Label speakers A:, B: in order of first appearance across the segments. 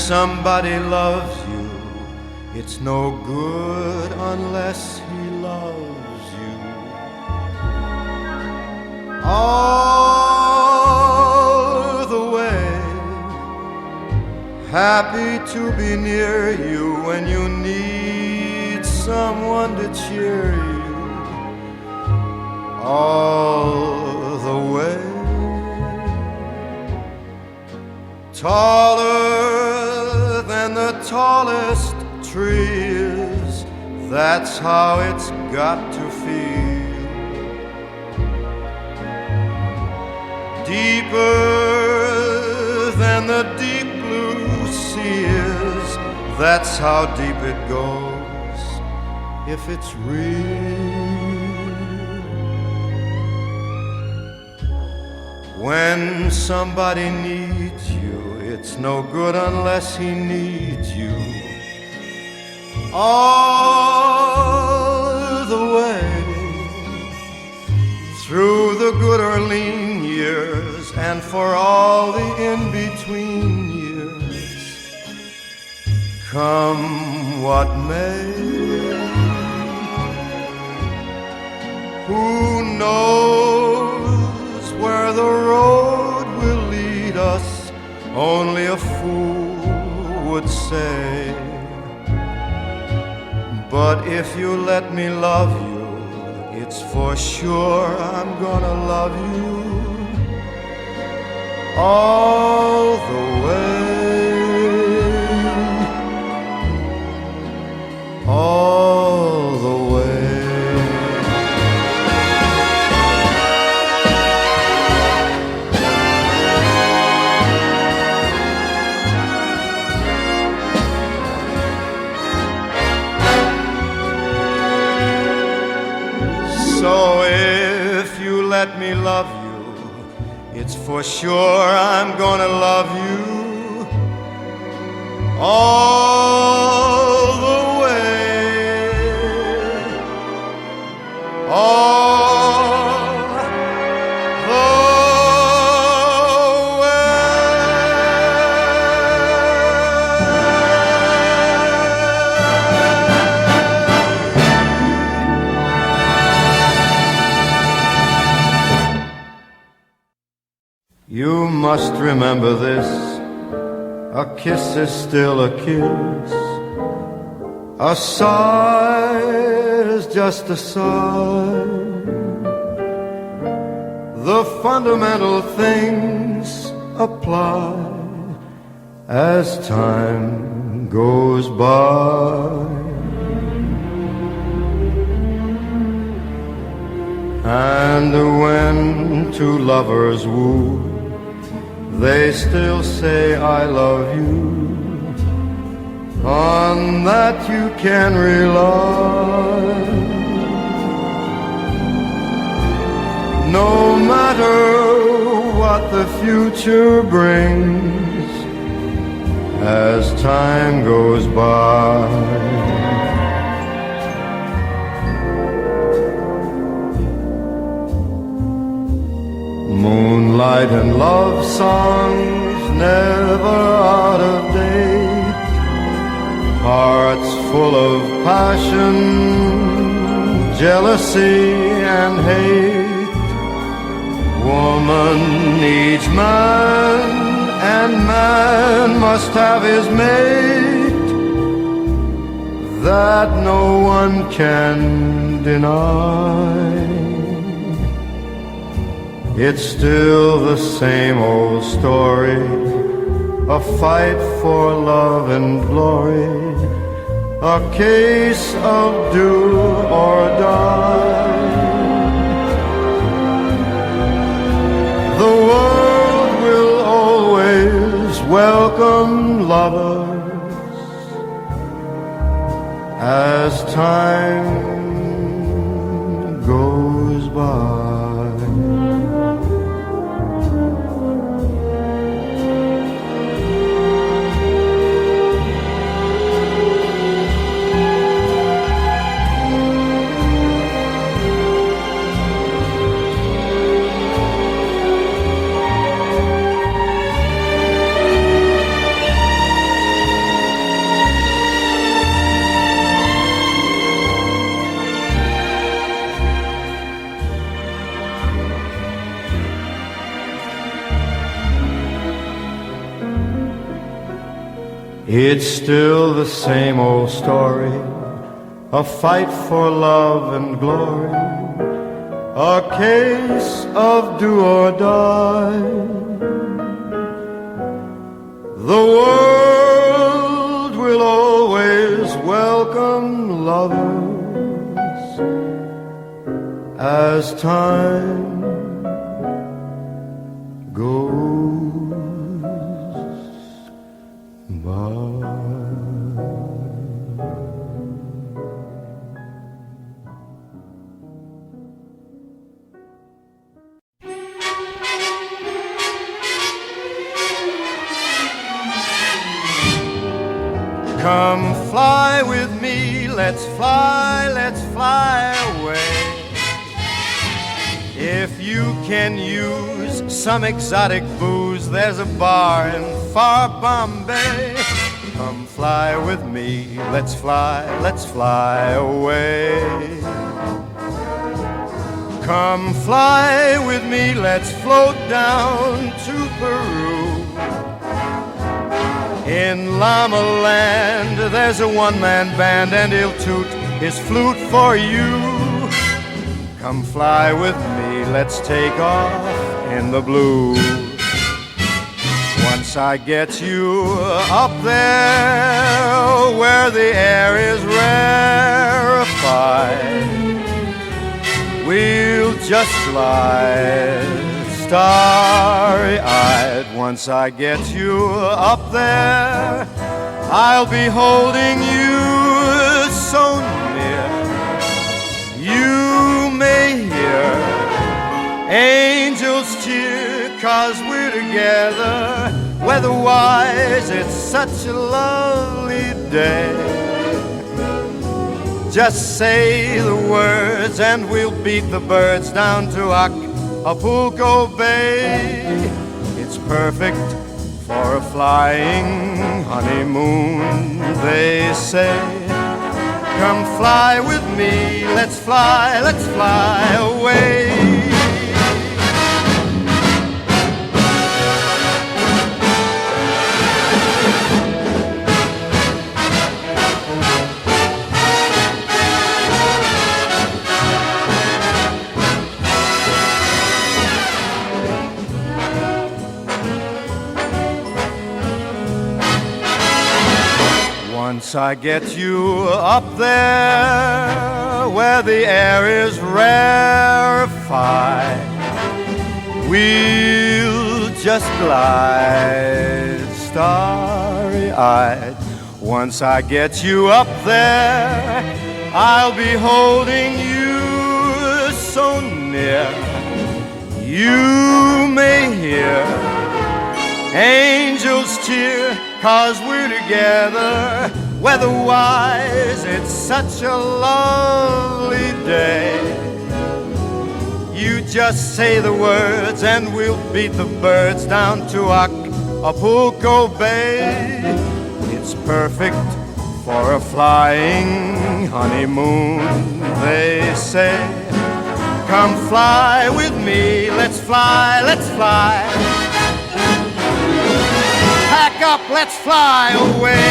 A: somebody loves you, it's no good unless he loves you. All the way, happy to be near you when you need someone to cheer you. All the way, taller than the tallest trees, that's how it's got to feel. Deeper than the deep blue sea is, that's how deep it goes if it's real. When somebody needs you, it's no good unless he needs you. All the way, through the good or lean years, and for all the in-between years, come what may. Who knows where the road will lead us? Only a fool would say. But if you let me love you, it's for sure I'm gonna love you all the way, all the way. So if you let me love you, it's for sure I'm gonna love you all the way, all the You must remember this, a kiss is still a kiss, a sigh is just a sigh. The fundamental things apply as time goes by. And when two lovers woo, they still say I love you. On that you can rely. No matter what the future brings, as time goes by. Moonlight and love songs never out of date, hearts full of passion, jealousy and hate. Woman needs man, and man must have his mate. That no one can deny. It's still the same old story, a fight for love and glory, a case of do or die. The world will always welcome lovers as time goes by. It's still the same old story, a fight for love and glory, a case of do or die. The world will always welcome lovers as time goes by. Come fly with me, let's fly away. If you can use some exotic booze, there's a bar in far Bombay. Come fly with me, let's fly away. Come fly with me, let's float down to Peru. In Llama Land, there's a one-man band, and he'll toot his flute for you. Come fly with me, let's take off in the blue. Once I get you up there, where the air is rarefied, we'll just glide starry-eyed. Once I get you up there, I'll be holding you so near. You may hear angels cheer, 'cause we're together. Weather-wise, it's such a lovely day. Just say the words and we'll beat the birds down to Acapulco Bay. It's perfect for a flying honeymoon, they say. Come fly with me, let's fly away. Once I get you up there, where the air is rarefied, we'll just glide starry-eyed. Once I get you up there, I'll be holding you so near. You may hear angels cheer, 'cause we're together. Weather-wise, it's such a lovely day. You just say the words and we'll beat the birds down to Acapulco Bay. It's perfect for a flying honeymoon, they say. Come fly with me, let's fly. Pack up, let's fly away.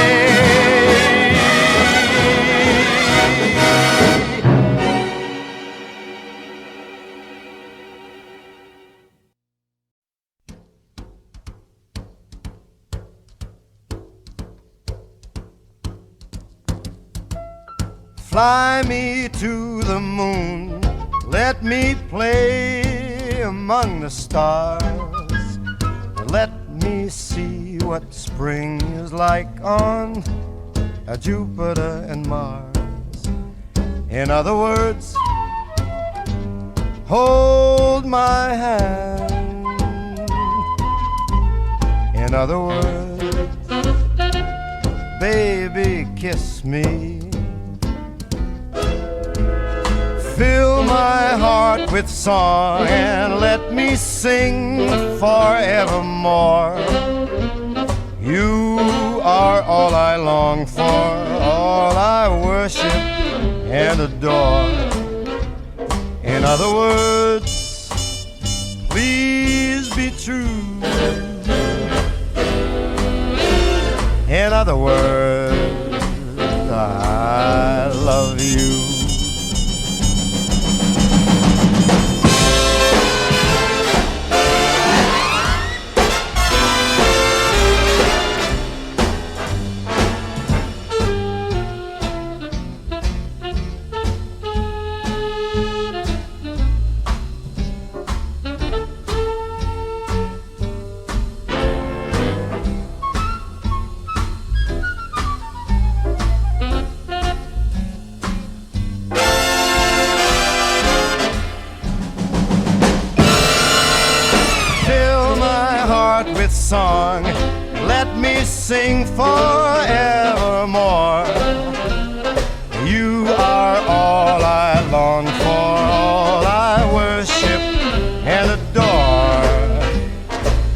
A: Fly me to the moon, let me play among the stars, let me see what spring is like on Jupiter and Mars. In other words, hold my hand. In other words, baby, kiss me. Fill my heart with song and let me sing forevermore. You are all I long for, all I worship and adore. In other words, please be true. In other words, I love you. Song, let me sing forevermore. You are all I long for, all I worship and adore.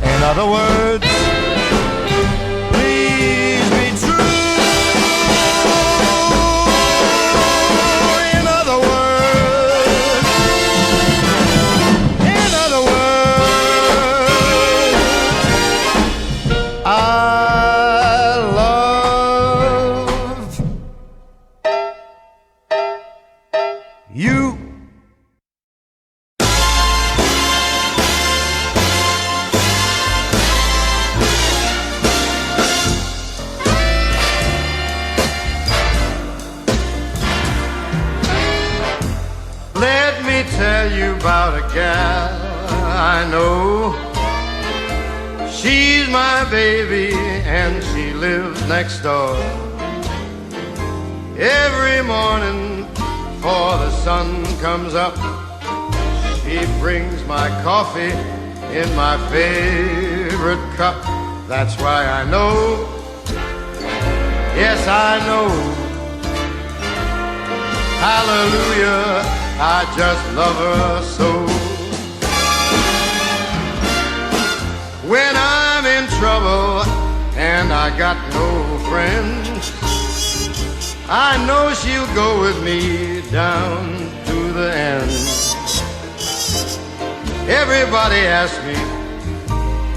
A: In other words, please be true. In other words, I love you. Let me tell you about a gal I know. She's my baby and she lives next door. Every morning before the sun comes up, she brings my coffee in my favorite cup. That's why I know, yes I know, hallelujah, I just love her so. When I'm in trouble and I got no friends, I know she'll go with me down to the end. Everybody asks me,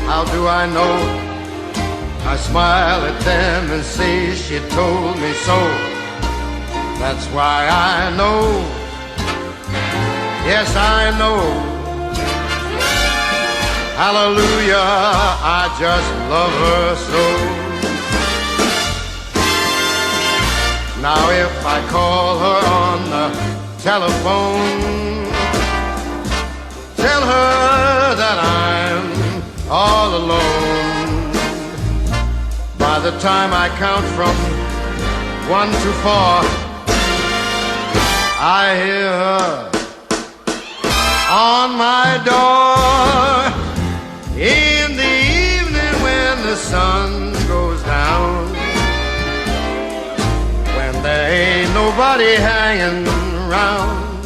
A: how do I know? I smile at them and say she told me so. That's why I know, yes I know, hallelujah, I just love her so. Now if I call her on the telephone, tell her that I'm all alone. By the time I count from 1 to 4, I hear her on my door. In the evening when the sun goes down, when there ain't nobody hanging around,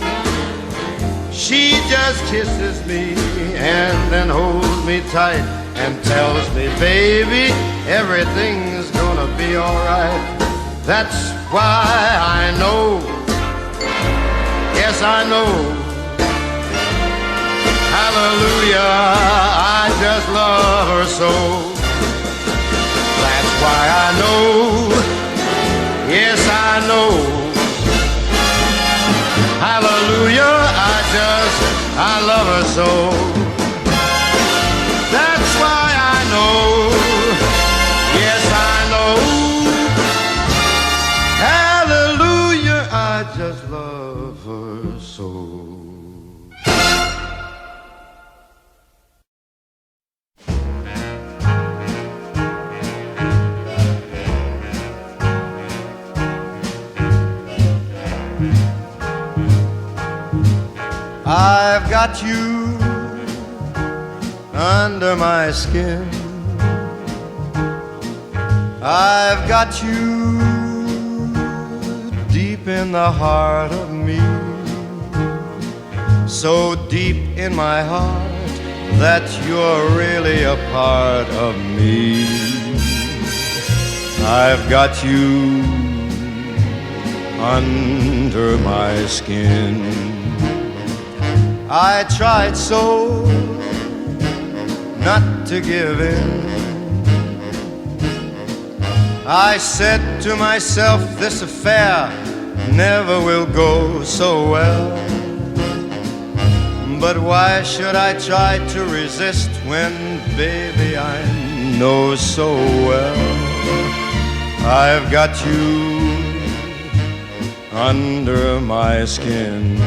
A: she just kisses me and then holds me tight and tells me, baby, everything's gonna be alright. That's why I know, yes I know, hallelujah, I just love her so. That's why I know, yes I know, hallelujah, I love her so. That's why I know, yes I know, hallelujah, I just love her so. I've got you under my skin. I've got you deep in the heart of me, so deep in my heart that you're really a part of me. I've got you under my skin. I tried so not to give in, I said to myself, this affair never will go so well. But why should I try to resist when, baby, I know so well I've got you under my skin.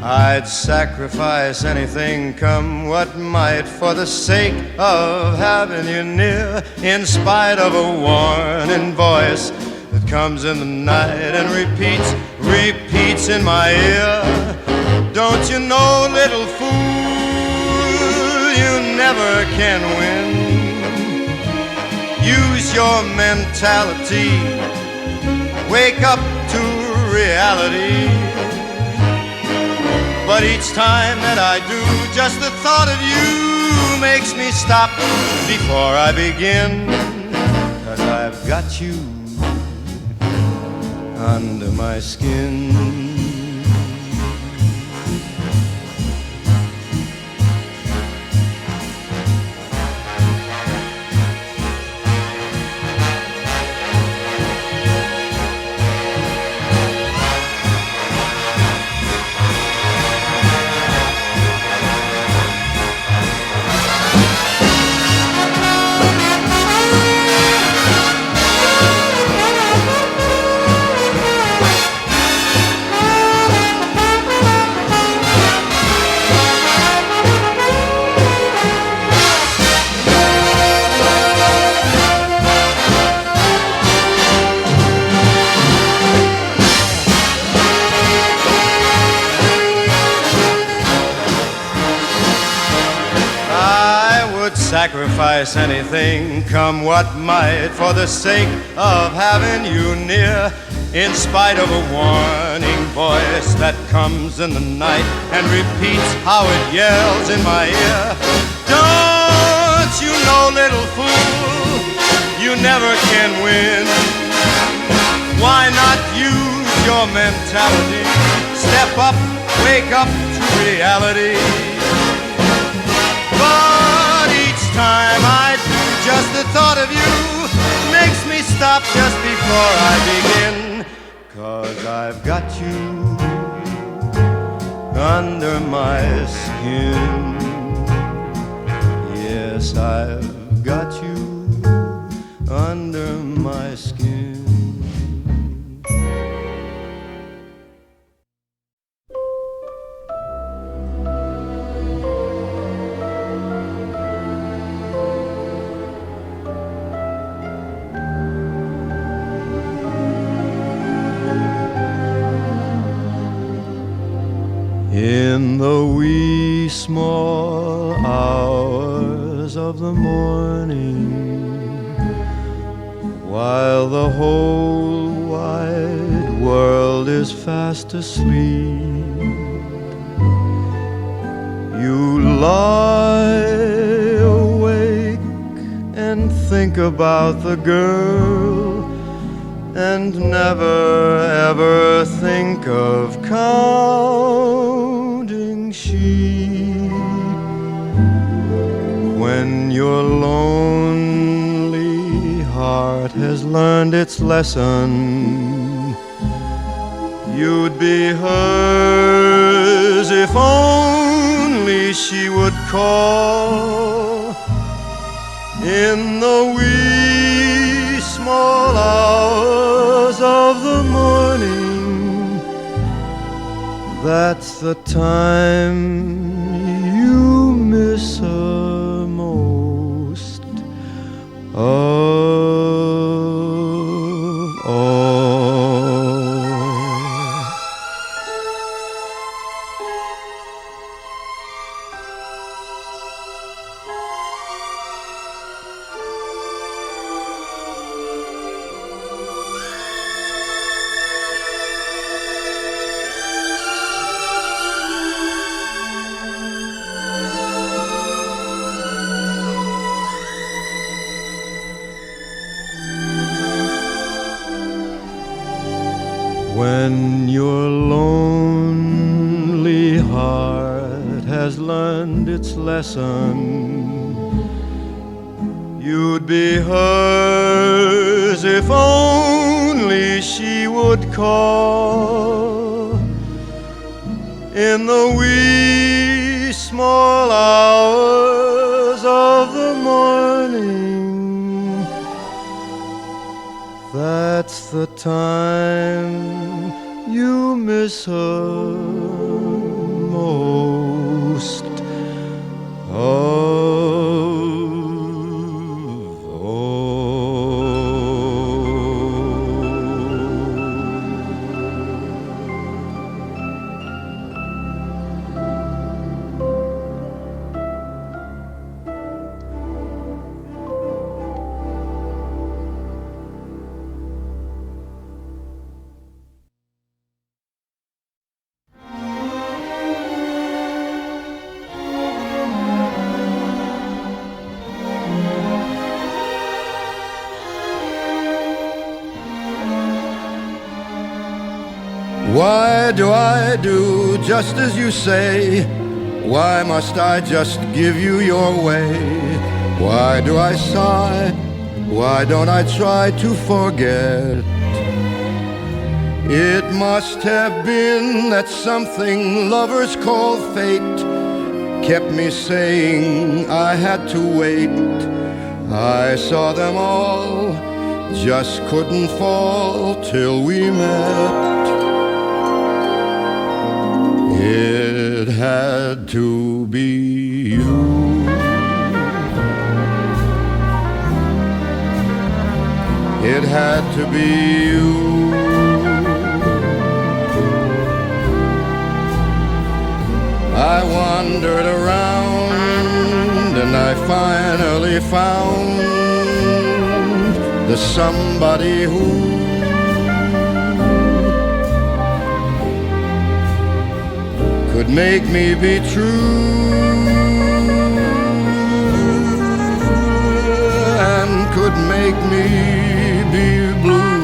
A: I'd sacrifice anything, come what might, for the sake of having you near, in spite of a warning voice that comes in the night and repeats in my ear. Don't you know, little fool, you never can win. Use your mentality, wake up to reality. But each time that I do, just the thought of you makes me stop before I begin. 'Cause I've got you under my skin. Sacrifice anything, come what might, for the sake of having you near, in spite of a warning voice that comes in the night and repeats how it yells in my ear. Don't you know, little fool, you never can win. Why not use your mentality? Step up, wake up to reality. But each time I do, just the thought of you makes me stop just before I begin. 'Cause I've got you under my skin. Yes, I've got you under my skin. In the wee small hours of the morning, while the whole wide world is fast asleep, you lie awake and think about the girl, and never ever think of counting sheep. When your lonely heart has learned its lesson, you'd be hers if only she would call. In the wee small hours of the morning, that's the time you miss her most of all. When your lonely heart has learned its lesson, You'd be hers if only she would call in the wee small hours of the morning. That's the time you miss her most of all. Why do I do just as you say? Why must I just give you your way? Why do I sigh? Why don't I try to forget? It must have been that something lovers call fate kept me saying I had to wait. I saw them all, just couldn't fall till we met. It had to be you. It had to be you. I wandered around and I finally found the somebody who could make me be true and could make me be blue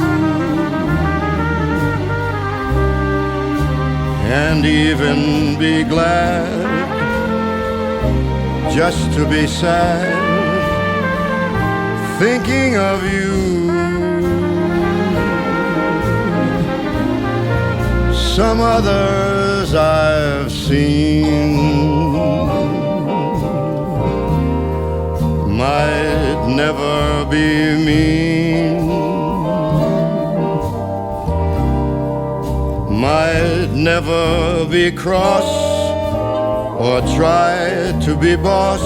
A: and even be glad just to be sad thinking of you. Some others I've seen might never be mean, might never be cross or try to be boss,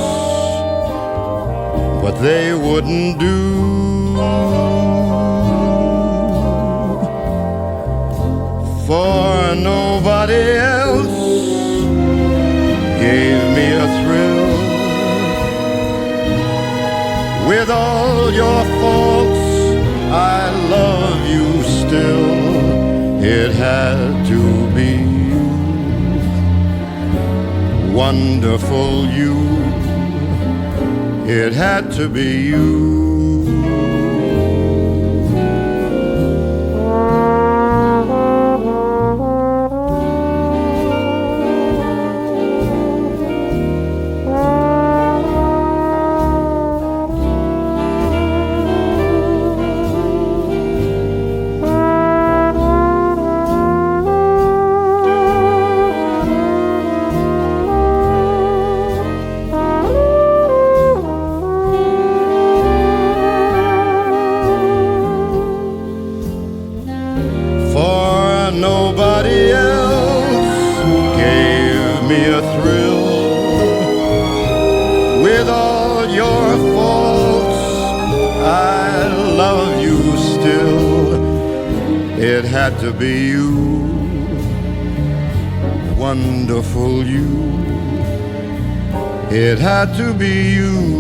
A: but they wouldn't do for nobody else gave me a thrill. With all your faults, I love you still. It had to be you, wonderful you. It had to be you. Nobody else gave me a thrill. With all your faults, I love you still. It had to be you, wonderful you. It had to be you.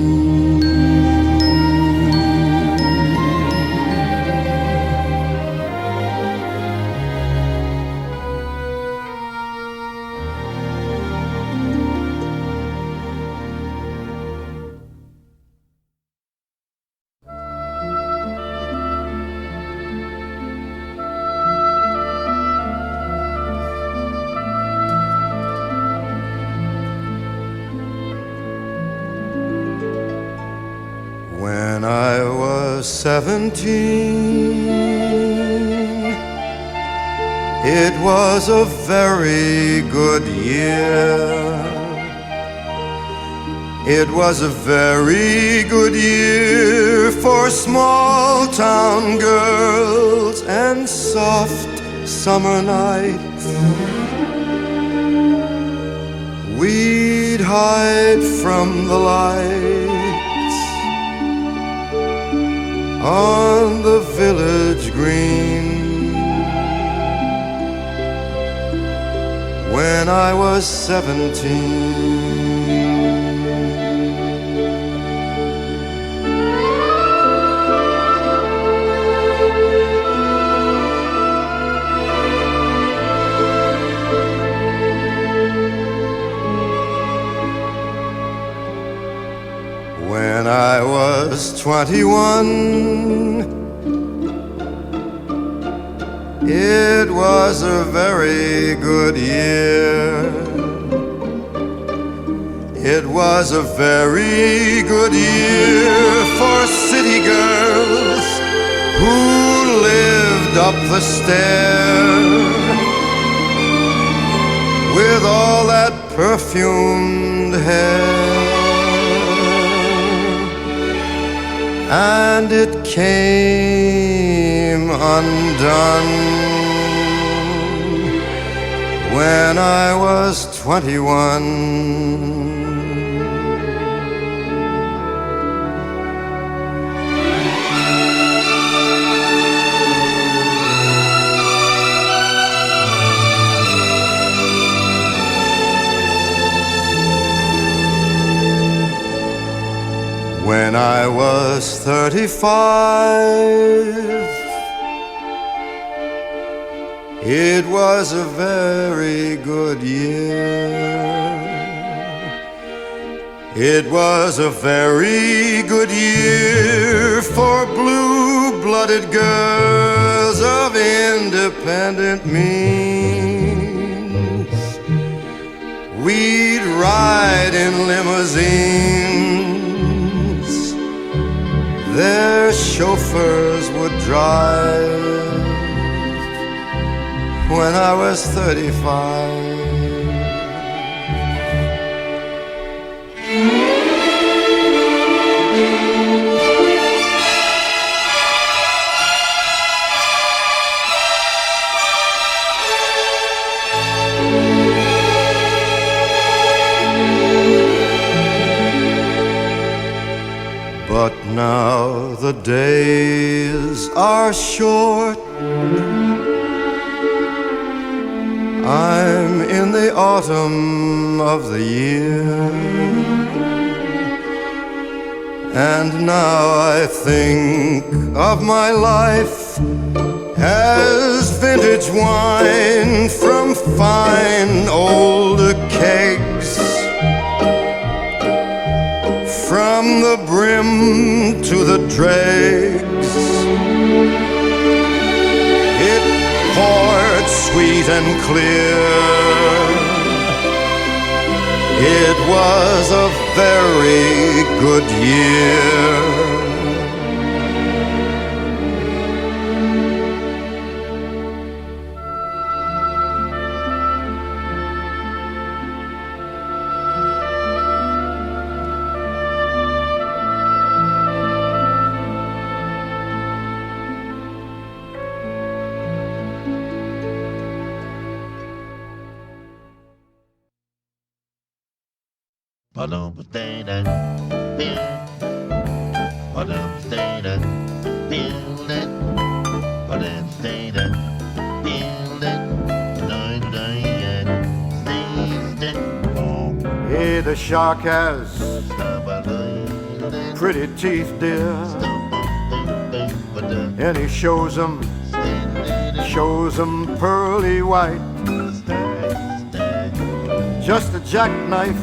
A: 17, it was a very good year. It was a very good year for small town girls and soft summer nights. We'd hide from the lights on the village green when I was 17. When I was 21, it was a very good year. It was a very good year for city girls who lived up the stair with all that perfumed hair. And it came undone when I was 21. When I was 35, it was a very good year. It was a very good year for blue-blooded girls of independent means. We'd ride in limousines. Their chauffeurs would drive when I was 35. But now the days are short. I'm in the autumn of the year, and now I think of my life as vintage wine from fine old kegs. From the brim to the dregs, it poured sweet and clear. It was a very good year. Hey, the shark has pretty teeth, dear, and he shows them pearly white. Just a jackknife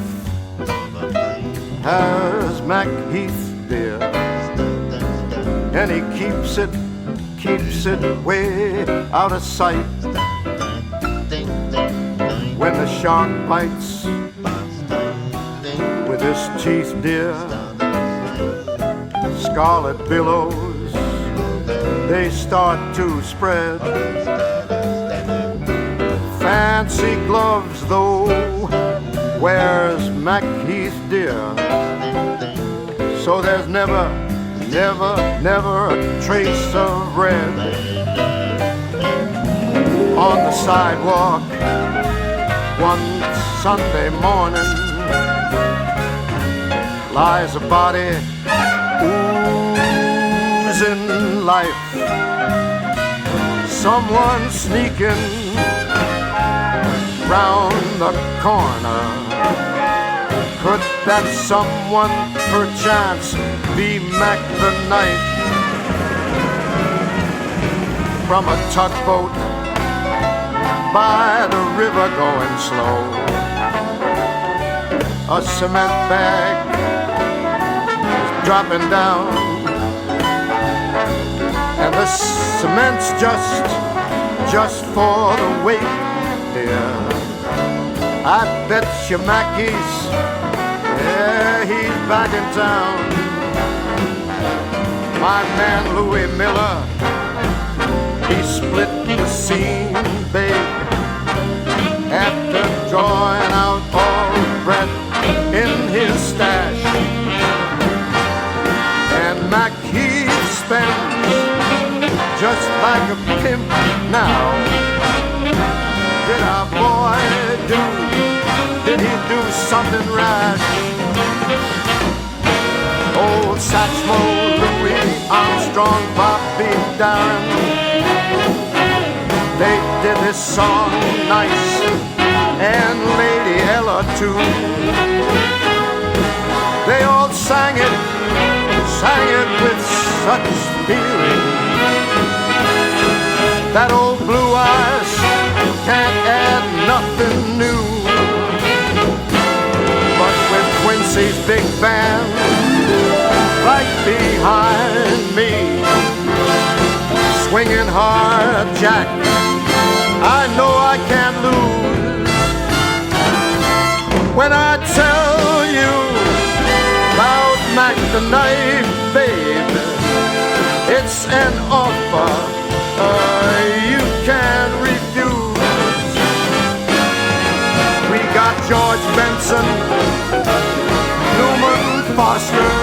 A: has Mac Heath, dear, and he keeps it way out of sight. When the shark bites with his teeth, dear, scarlet billows they start to spread. Fancy gloves though, where's Macheath dear? So there's never, never, never a trace of red. On the sidewalk one Sunday morning lies a body oozing life. Someone sneaking round the corner. Could that someone perchance be Mac the Knife? From a tugboat by the river going slow, a cement bag is dropping down, and the cement's just for the weight, dear. I bet you Mackey's, yeah, he's back in town. My man Louis Miller, he split the scene big after drawing out all the bread in his stash. And Mackey's spends just like a pimp now. Did our boy did he do something rash? Old Satchmo, Louis Armstrong, Bobby Darin, they did this song nice, and Lady Ella too. They all sang it with such feeling that old Blue Eyes can't add nothing new. But with Quincy's big band right behind me, swinging hard Jack, I know I can't lose. When I tell you about Mac the Knife, babe, it's an offer you can't refuse. We got George Benson, Newman Foster,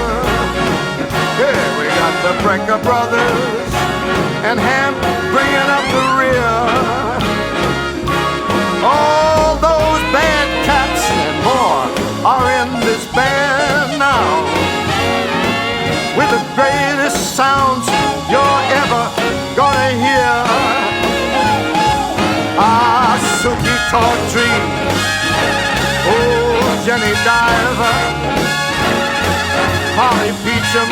A: yeah, we got the Brecker Brothers, and Hamp bringing up the rear. All those bad cats and more are in this band now, with the greatest sounds you're ever gonna hear. Ah, Suki Tawdry, oh Jenny Diver, Polly Beecham,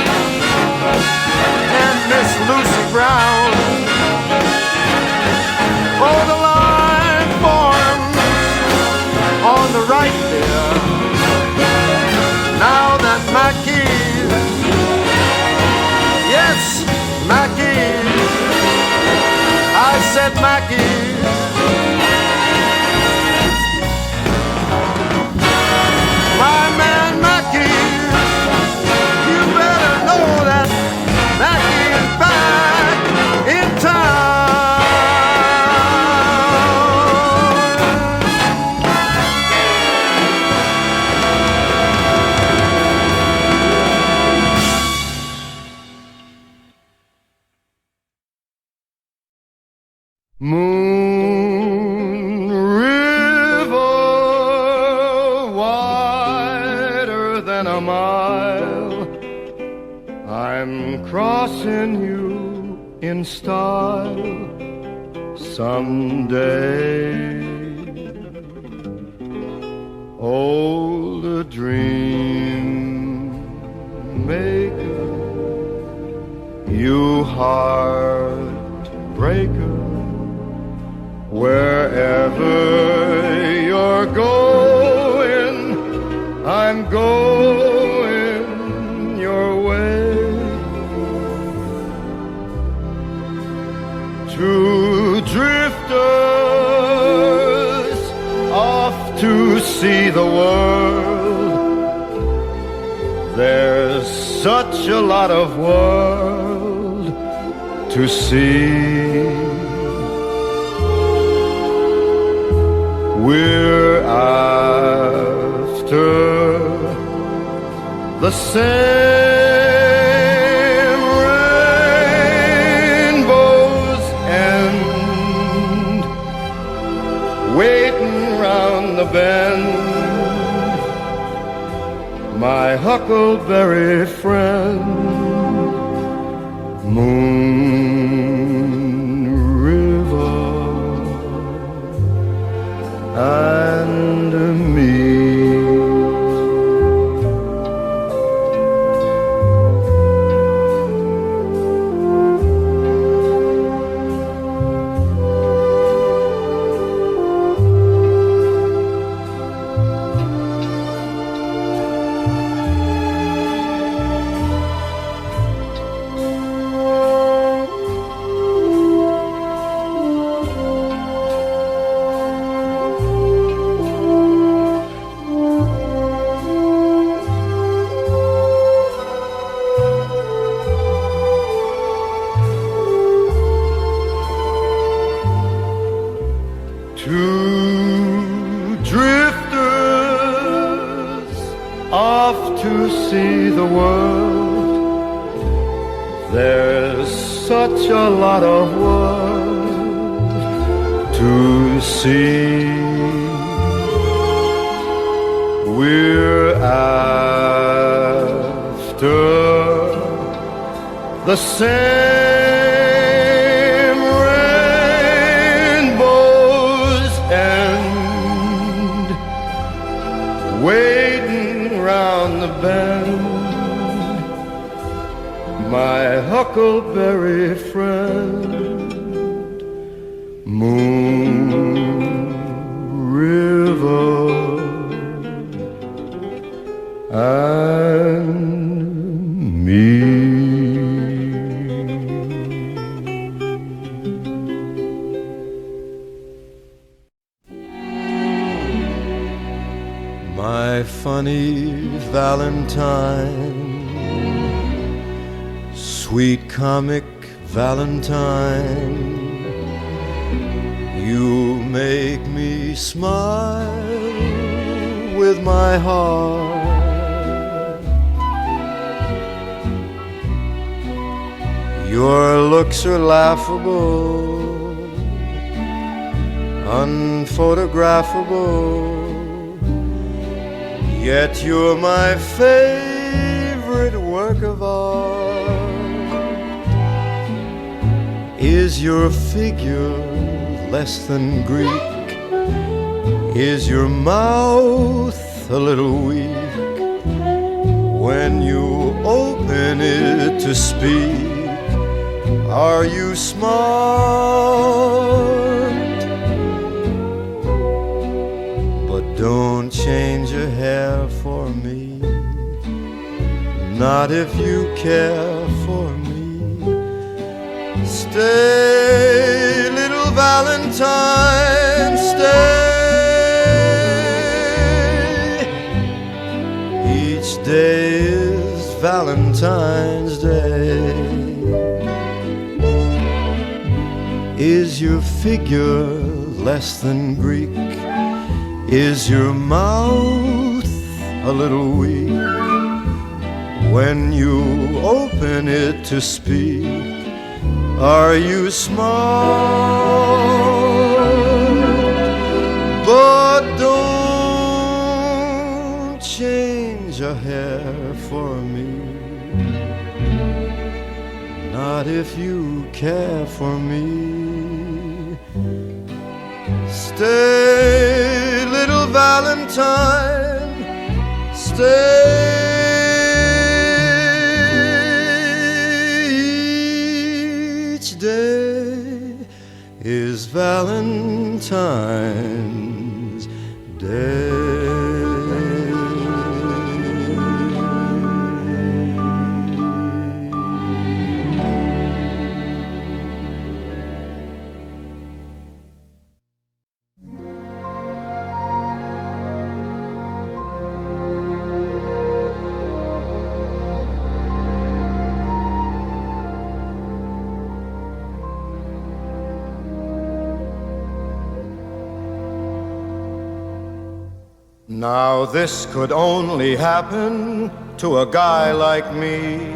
A: and Miss Lucy Brown. Oh, the line forms on the right there. Now that Mackey's, yes, Mackey's, I said Mackey's. My man Mackey's, you better know that Mackey's back in town. Moon River, wider than a mile, I'm crossing you in style someday. Old dream maker, you heartbreaker, wherever you're going, I'm going your way. Two drifters off to see the world. There's such a lot of world to see. We're after the same rainbow's end, waiting round the bend, my huckleberry friend, Moon River and me. Such a lot of world to see. We're after the same rainbow's end, waiting round the bend, my huckleberry friend, Moon River and me. My funny Valentine, sweet comic Valentine, you make me smile with my heart. Your looks are laughable, unphotographable, yet you're my favorite work of art. Is your figure less than Greek? Is your mouth a little weak when you open it to speak? Are you smart? But don't change your hair for me, not if you care for me. Stay, little Valentine, stay. Each day is Valentine's Day. Is your figure less than Greek? Is your mouth a little weak when you open it to speak? Are you smart? But don't change a hair for me, not if you care for me. Stay, little Valentine, stay. Is Valentine's Day. Now this could only happen to a guy like me,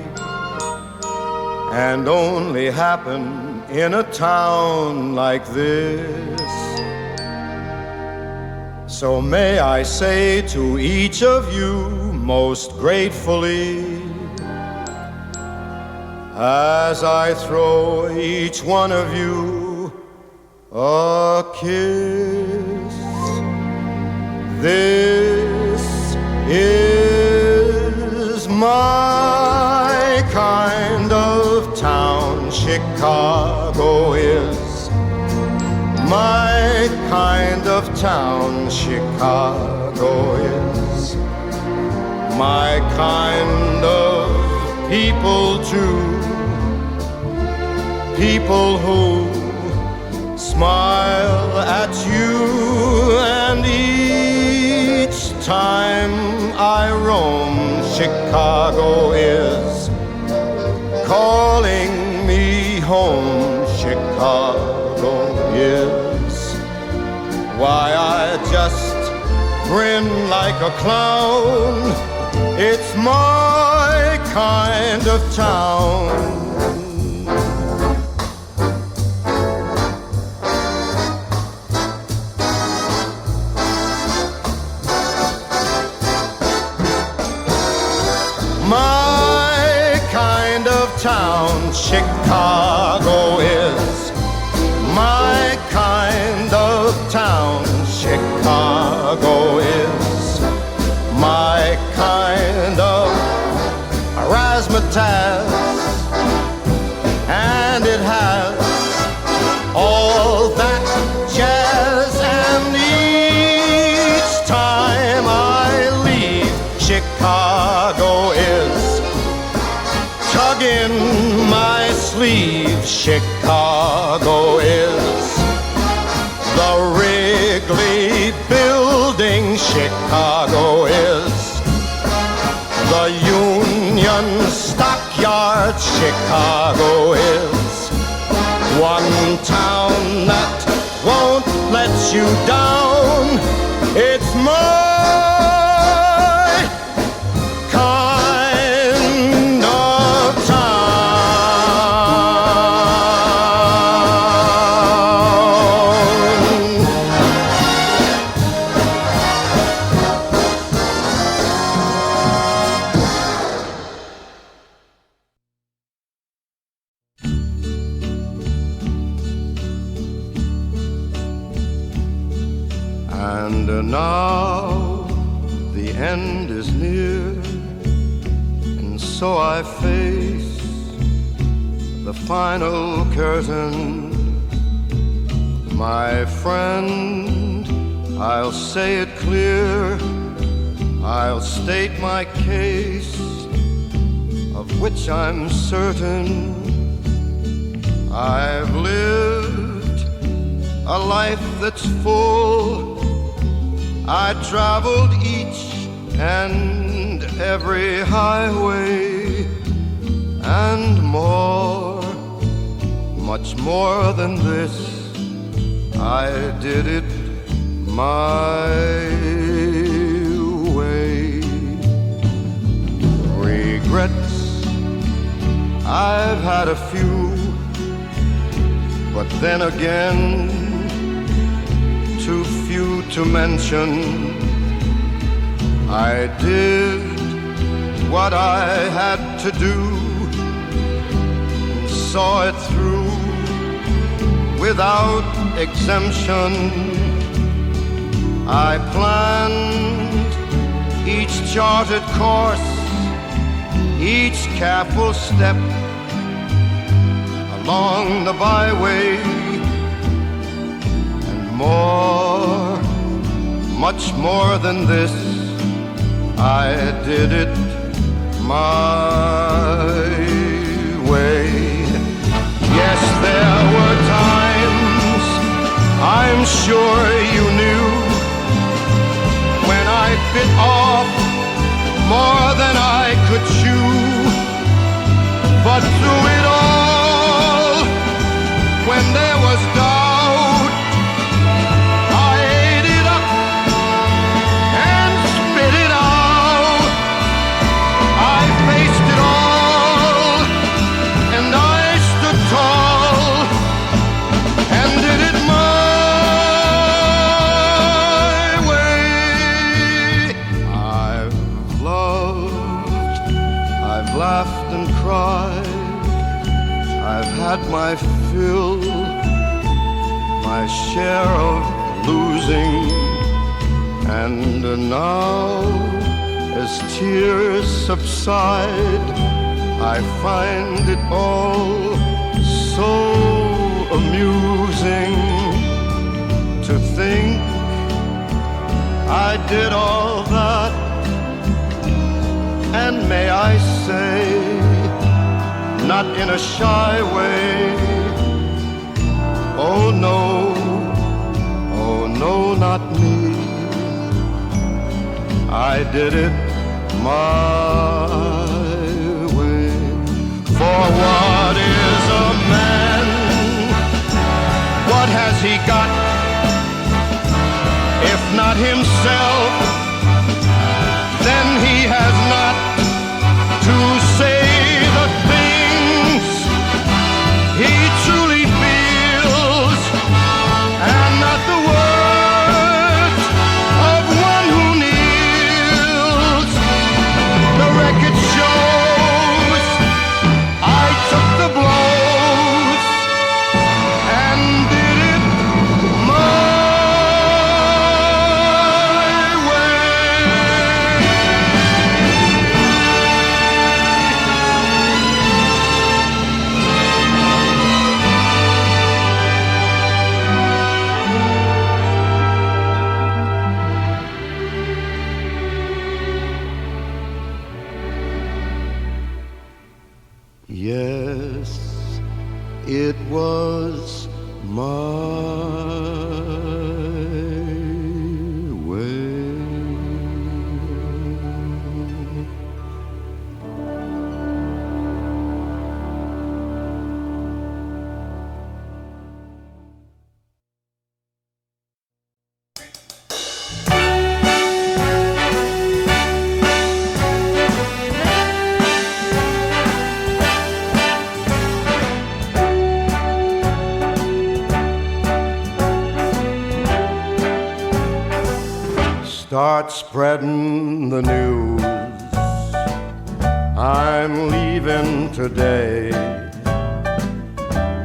A: and only happen in a town like this. So may I say to each of you most gratefully, as I throw each one of you a kiss, this is my kind of town. Chicago is my kind of town. Chicago is my kind of people too. People who smile at you, and each time I roam, Chicago is calling me home. Chicago is why I just grin like a clown. It's my kind of town. My kind of town. Chicago is my kind of town. Chicago is my kind of razzmatazz, and it has all that jazz. And each time I leave, Chicago is tugging my sleeve. Chicago is the Wrigley Building. Chicago is the Union Stockyard. Chicago is one town that won't let you down. It's my kind of And now the end is near, and so I face the final curtain. My friend, I'll say it clear, I'll state my case, of which I'm certain. I've lived a life that's full. I traveled each and every highway, and more, much more than this, I did it my way. Regrets, I've had a few, but then again, too few to mention. I did what I had to do, and saw it through without exemption. I planned each charted course, each careful step along the byway. More, much more than this, I did it my way. Yes, there were times, I'm sure you knew, when I bit off more than I could chew. But through it all, when there was doubt, I ate it up and my fill, my share of losing. And now, as tears subside, I find it all so amusing to think I did all that. And may I say, not in a shy way, oh no, not me. I did it my way. For what is a man? What has he got? If not himself, then he has not to say the things he truly feels, and not the words of one who kneels. The record shows I took the blows and did it my Yes, it was my way. Start spreading the news. I'm leaving today.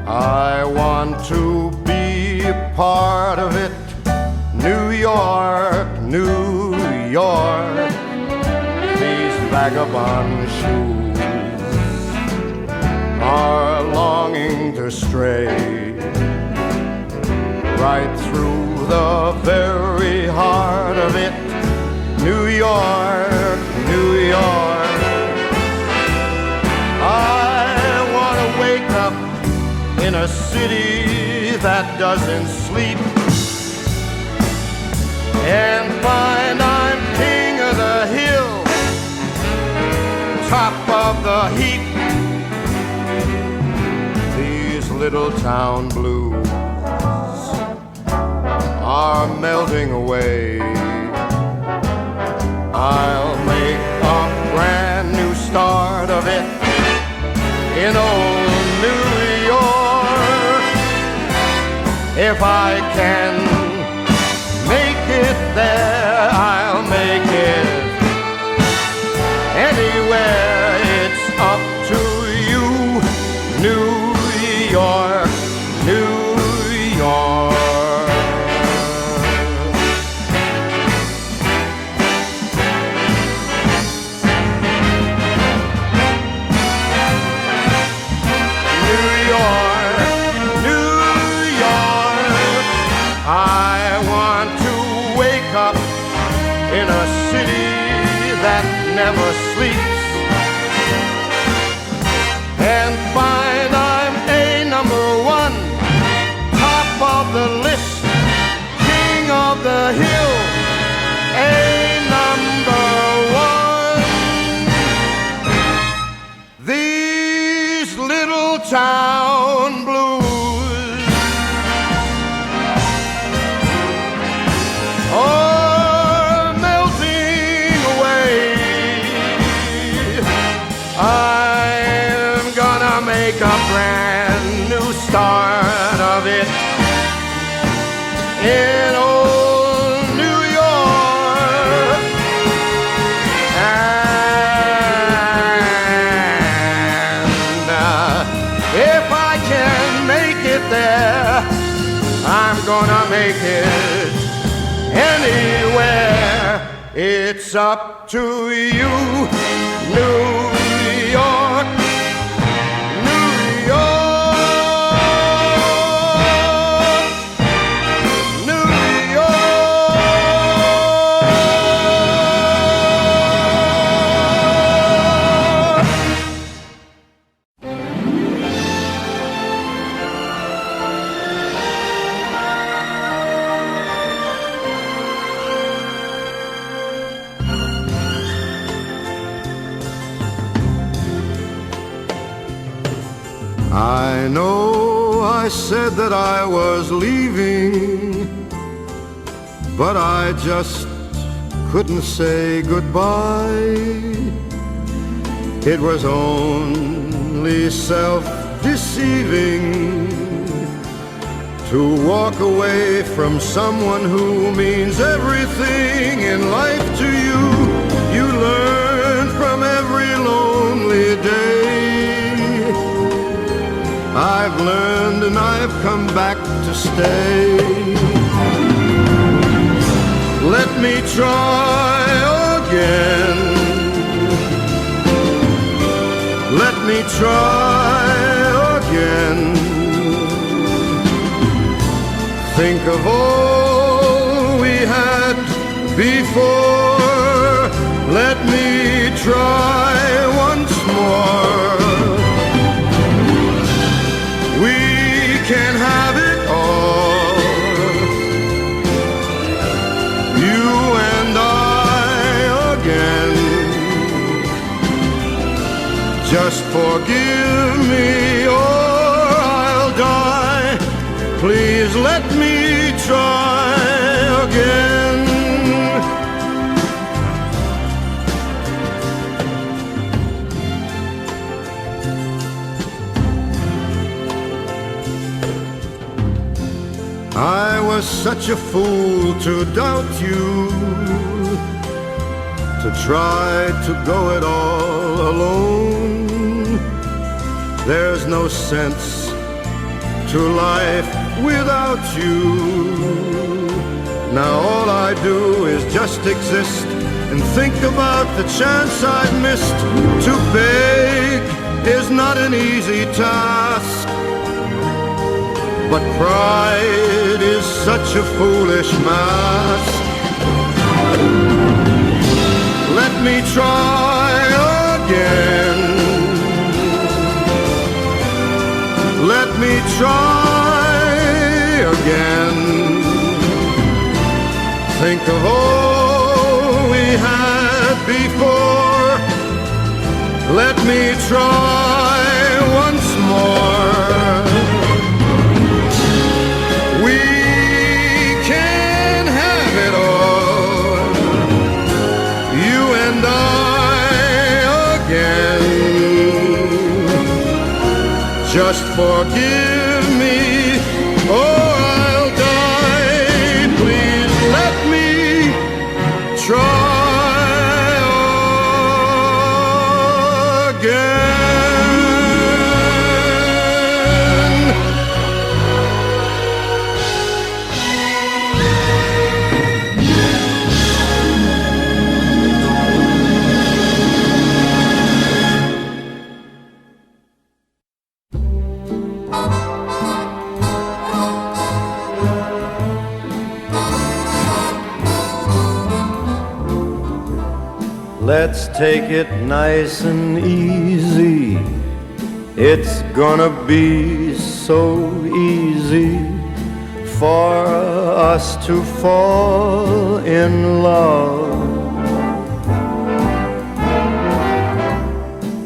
A: I want to be a part of it. New York, New York. These vagabond shoes are longing to stray right through the very heart of it. New York, New York. I want to wake up in a city that doesn't sleep and find I'm king of the hill, top of the heap. These little town blues are melting away. I'll make a brand new start of it in old New York. If I can make it there, I'll make it anywhere. It's up to you, New York, New York. In a city that never sleeps and find I'm a number one, top of the list, king of the hill, a number one. These little town blues make a brand new start of it in old take it anywhere. It's up to you, New York, New York, New I know I said that I was leaving, but I just couldn't say goodbye. It was only self-deceiving to walk away from someone who means everything in life to you. You learn from every lonely day. I've learned and I've come back to stay. Let me try again. Let me try again. Think of all we had before. Let me try once more. Can have it all, you and I again. Just forgive me or I'll die. Please let me try again. I was such a fool to doubt you, to try to go it all alone. There's no sense to life without you. Now all I do is just exist and think about the chance I've missed. To beg is not an easy task, but pride is such a foolish mask. Let me try again. Let me try again. Think of all we had before. Let me try once more. Just forgive me or I'll die. Please let me try again.
B: Let's take it nice and easy. It's gonna be so easy for us to fall in love.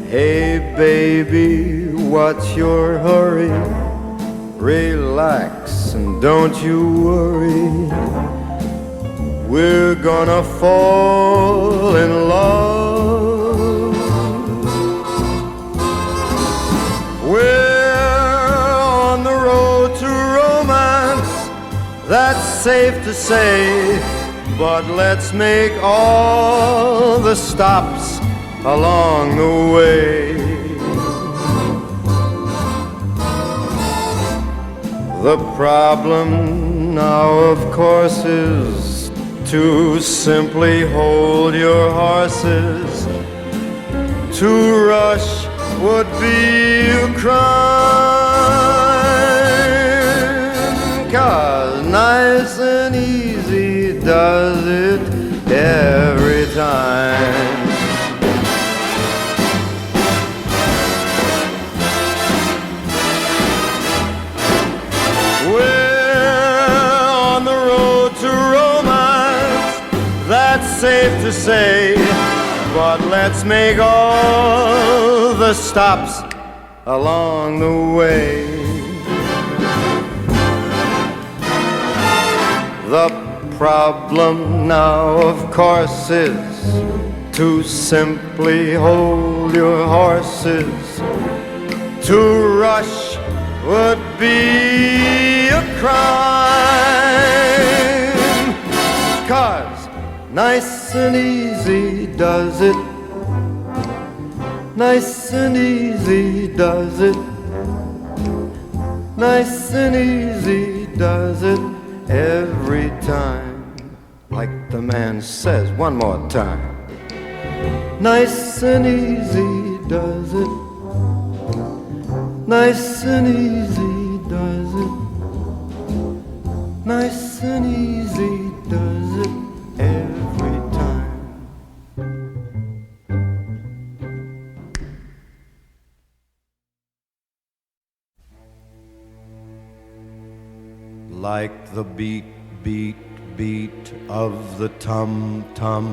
B: Hey baby, what's your hurry? Relax and don't you worry. We're gonna fall in love. We're on the road to romance, that's safe to say. But let's make all the stops along the way. The problem now, of course, is to simply hold your horses. To rush would be a crime, 'cause nice and easy does it every time. We're on the road to romance, that's safe to say, but let's make all the stops along the way. The problem now, of course, is to simply hold your horses. To rush would be a crime, 'cause nice and easy does it. Nice and easy does it. Nice and easy does it every time. Like the man says, one more time. Nice and easy does it. Nice and easy does it. Nice and easy does it every time. Like the beat, beat, beat of the tum-tum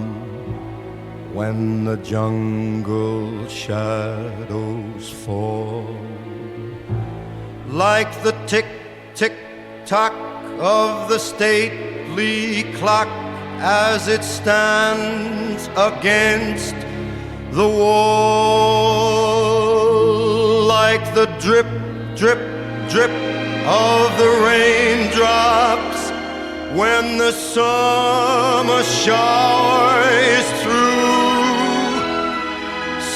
B: when the jungle shadows fall. Like the tick, tick, tock of the stately clock as it stands against the wall. Like the drip, drip, drip of the raindrops when the summer shower is through.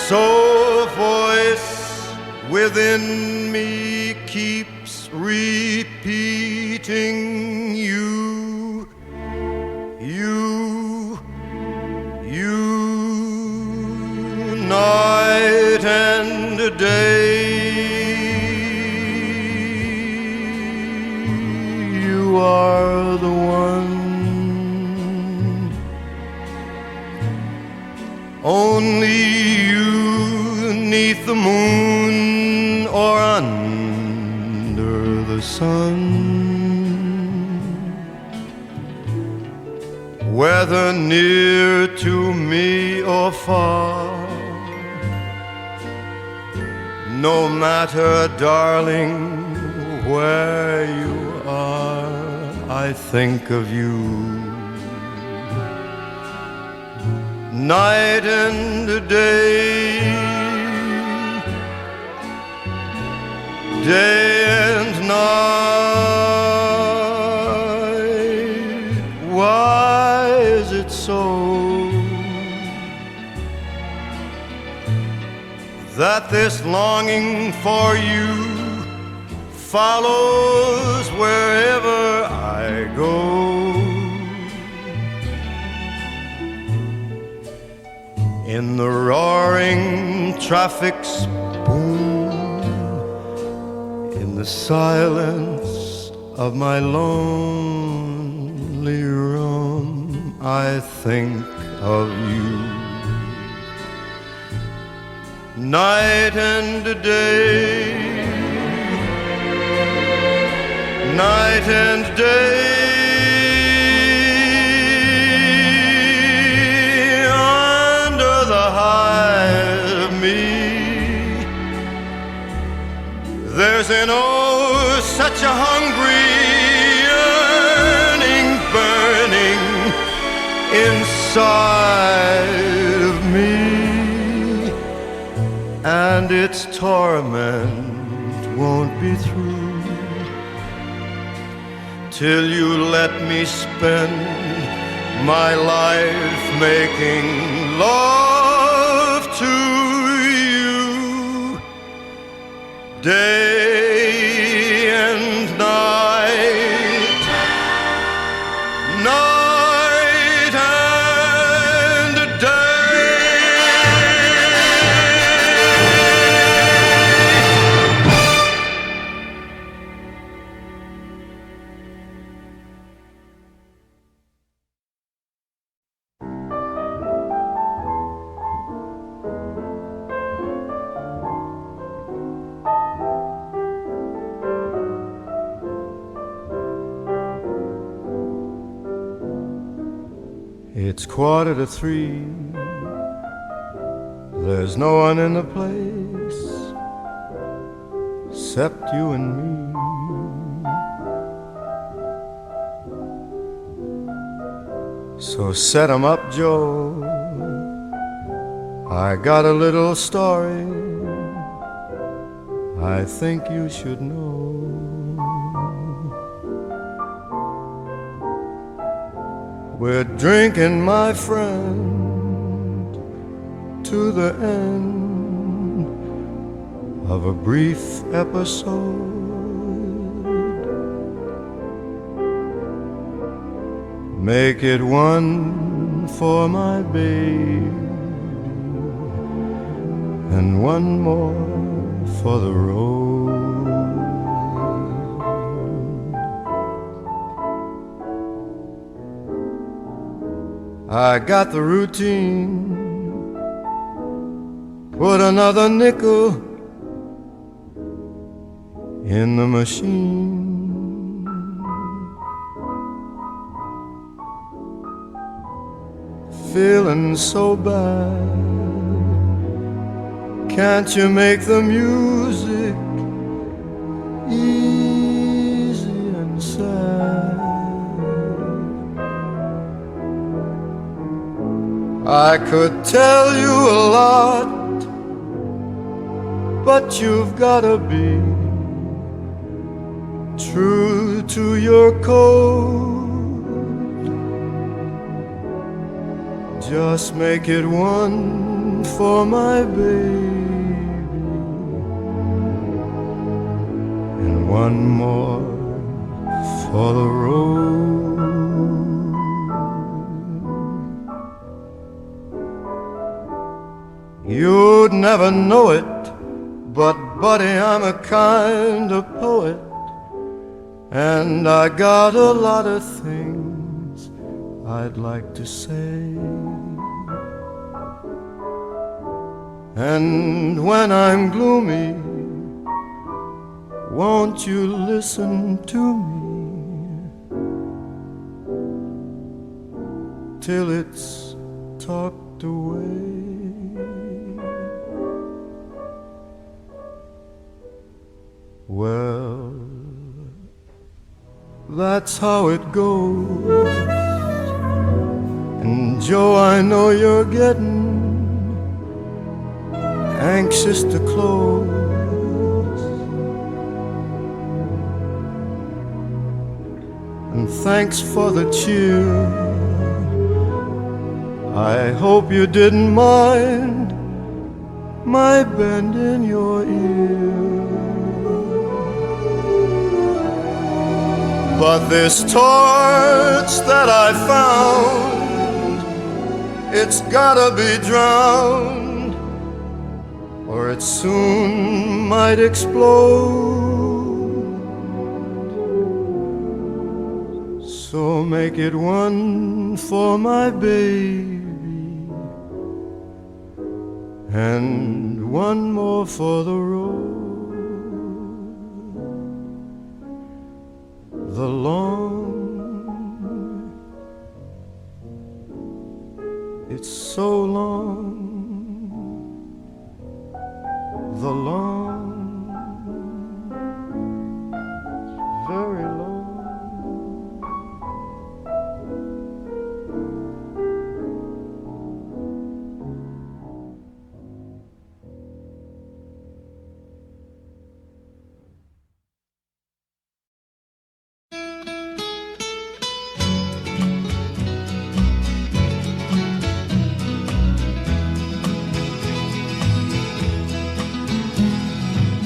B: So a voice within me keeps repeating you, you, you, night and day. You are the one. Only you, 'neath the moon or under the sun. Whether near to me or far, no matter, darling, where you are, I think of you. Night and day, day and night. Why is it so that this longing for you follows wherever I go? In the roaring traffic's boom, in the silence of my lonely room, I think of you. Night and day, night and day. There's an oh, such a hungry yearning burning inside of me, and its torment won't be through till you let me spend my life making love to you. Day and night. It's 2:45. There's no one in the place except you and me. So set 'em up, Joe. I got a little story I think you should know. We're drinking, my friend, to the end of a brief episode. Make it one for my baby and one more for the road. I got the routine. Put another nickel in the machine. Feeling so bad. Can't you make the music easy and sad? I could tell you a lot, but you've gotta be true to your code. Just make it one for my baby and one more for the road. You'd never know it, but buddy, I'm a kind of poet, and I got a lot of things I'd like to say. And when I'm gloomy, won't you listen to me till it's talked away? Well, that's how it goes. And Joe, I know you're getting anxious to close. And thanks for the cheer. I hope you didn't mind my bend in your ear. But this torch that I found, it's gotta be drowned, or it soon might explode. So make it one for my baby and one more for the road. The long, it's so long. The long, very long.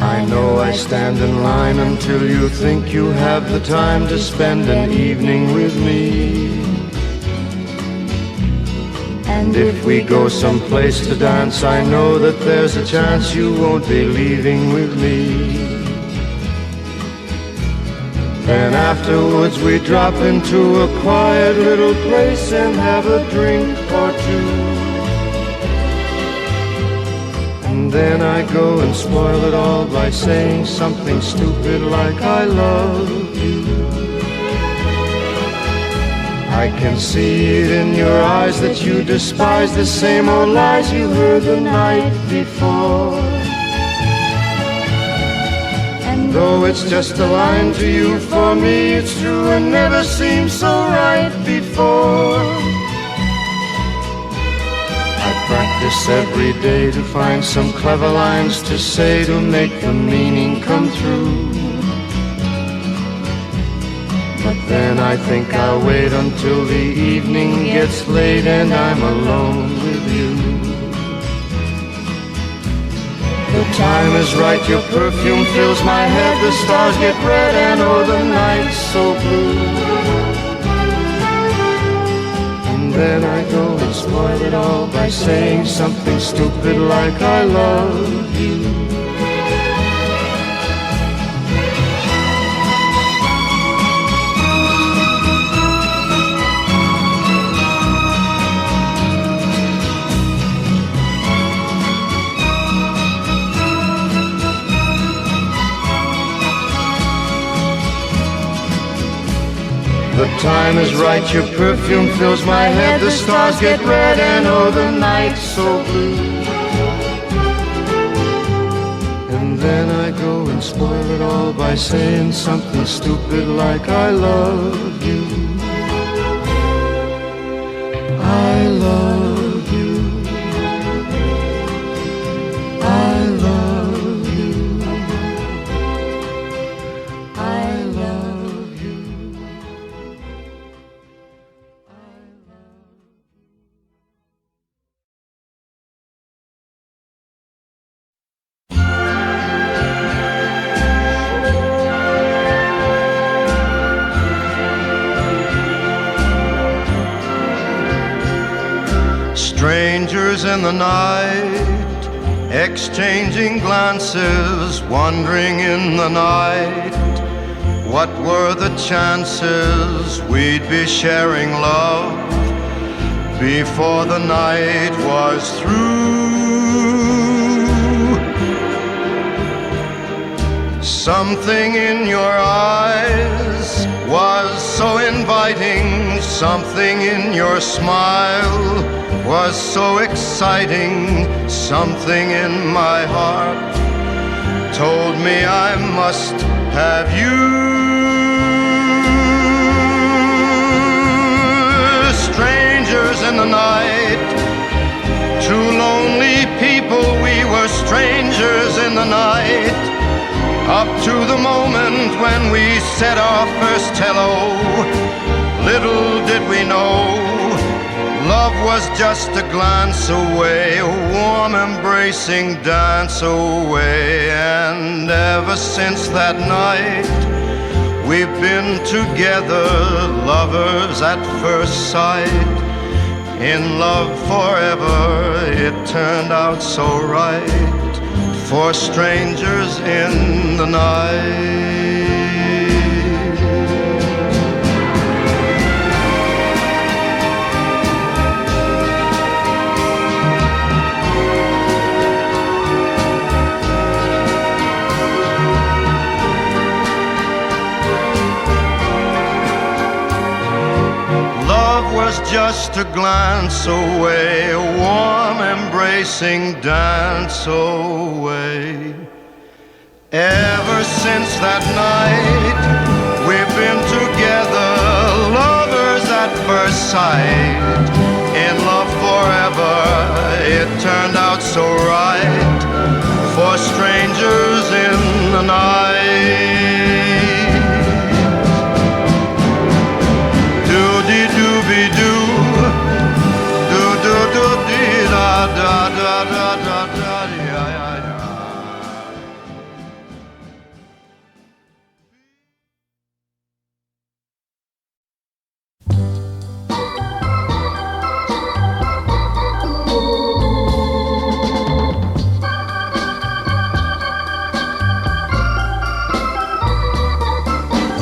B: I know I stand in line until you think you have the time to spend an evening with me. And if we go someplace to dance, I know that there's a chance you won't be leaving with me. Then afterwards we drop into a quiet little place and have a drink or two. And then I go and spoil it all by saying something stupid like I love you. I can see it in your eyes that you despise the same old lies you heard the night before. And though it's just a line to you, for me it's true and never seemed so right before. I practice every day to find some clever lines to say to make the meaning come through. But then I think I'll wait until the evening gets late and I'm alone with you. The time is right, your perfume fills my head, the stars get red and oh, the night's so blue. And then I go and spoil it all by saying something stupid like I love you. The time is right, your perfume fills my head, the stars get red and oh, the night's so blue. And then I go and spoil it all by saying something stupid like I love you. I love you. I love you. I love you.
A: Strangers in the night, exchanging glances, wandering in the night. What were the chances we'd be sharing love before the night was through? Something in your eyes was so inviting, something in your smile was so exciting, something in my heart told me I must have you. Strangers in the night, two lonely people, we were strangers in the night, up to the moment when we said our first hello. Little did we know, love was just a glance away, a warm embracing dance away. And ever since that night, we've been together, lovers at first sight, in love forever. It turned out so right for strangers in the night. Was just a glance away, a warm embracing dance away. Ever since that night, we've been together, lovers at first sight, in love forever. It turned out so right for strangers in the night.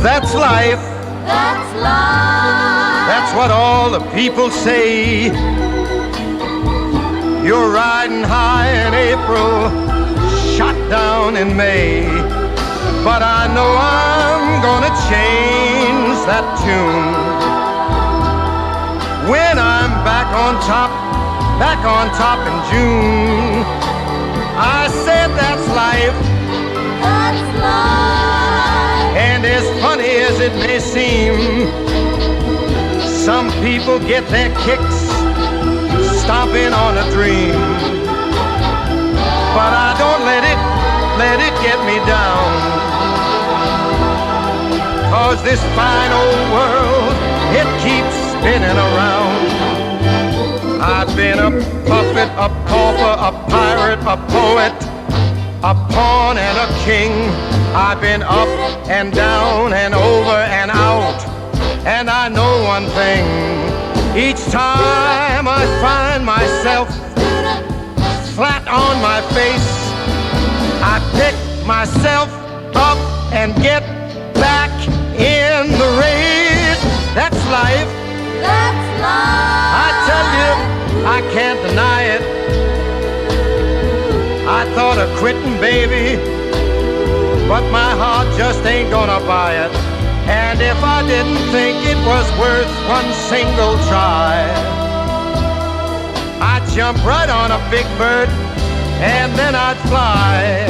A: That's life.
C: That's life.
A: That's what all the people say. You're riding high in April, shot down in May. But I know I'm gonna change that tune.
B: when I'm back on top in June. I said that's life.
C: That's life.
B: And as funny as it may seem, some people get their kicks stomping on a dream. But I don't let it get me down. 'Cause this fine old world, it keeps spinning around. I've been a puppet, a pauper, a pirate, a poet, a pawn and a king. I've been up and down and over and out. And I know one thing, each time I find myself flat on my face, I pick myself up and get back in the race. That's life.
C: That's life.
B: I tell you, I can't deny it. I thought of quitting, baby, but my heart just ain't gonna buy it. And if I didn't think it was worth one single try, I'd jump right on a big bird and then I'd fly.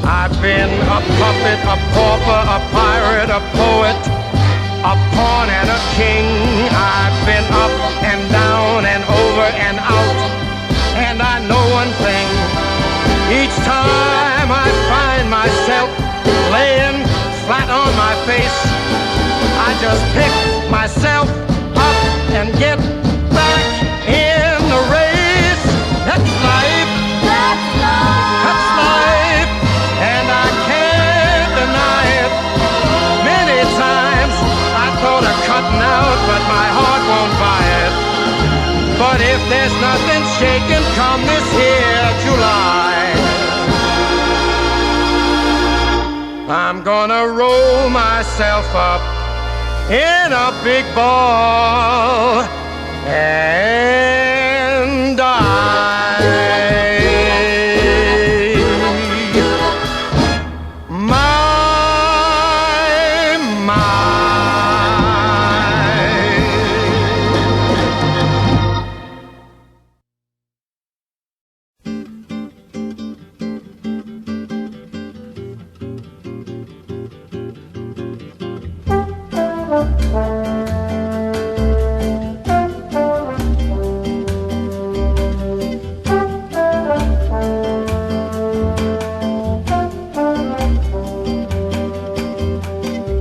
B: I've been a puppet, a pauper, a pirate, a poet, a pawn and a king. I've been up and down and over and out. And I know one thing, each time I find myself laying flat on my face, I just pick myself up and get back in the race. That's life.
C: That's life.
B: That's life. And I can't deny it. Many times I thought of cutting out, but my heart won't buy it. But if there's nothing shaking come this here July, I'm gonna roll myself up in a big ball and die.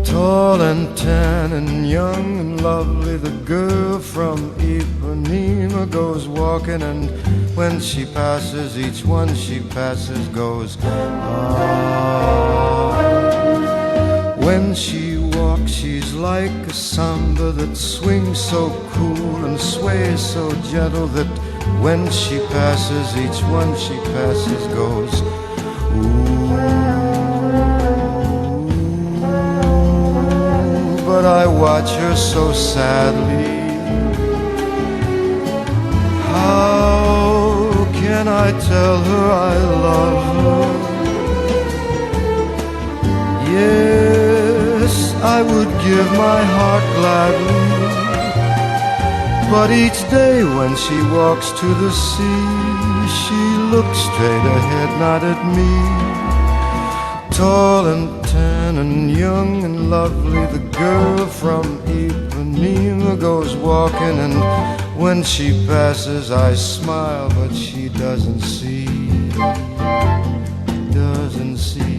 A: Tall and tan and young and lovely, the girl from Ipanema goes walking, and when she passes, each one she passes goes, ah. When she walks, she's like a samba that swings so cool and sways so gentle that when she passes, each one she passes goes, ooh. But I watch her so sadly. How can I tell her I love her? Yes, I would give my heart gladly, but each day when she walks to the sea, she looks straight ahead, not at me. Tall and tan and young and lovely, the girl from Ipanema goes walking, and when she passes I smile, but she doesn't see.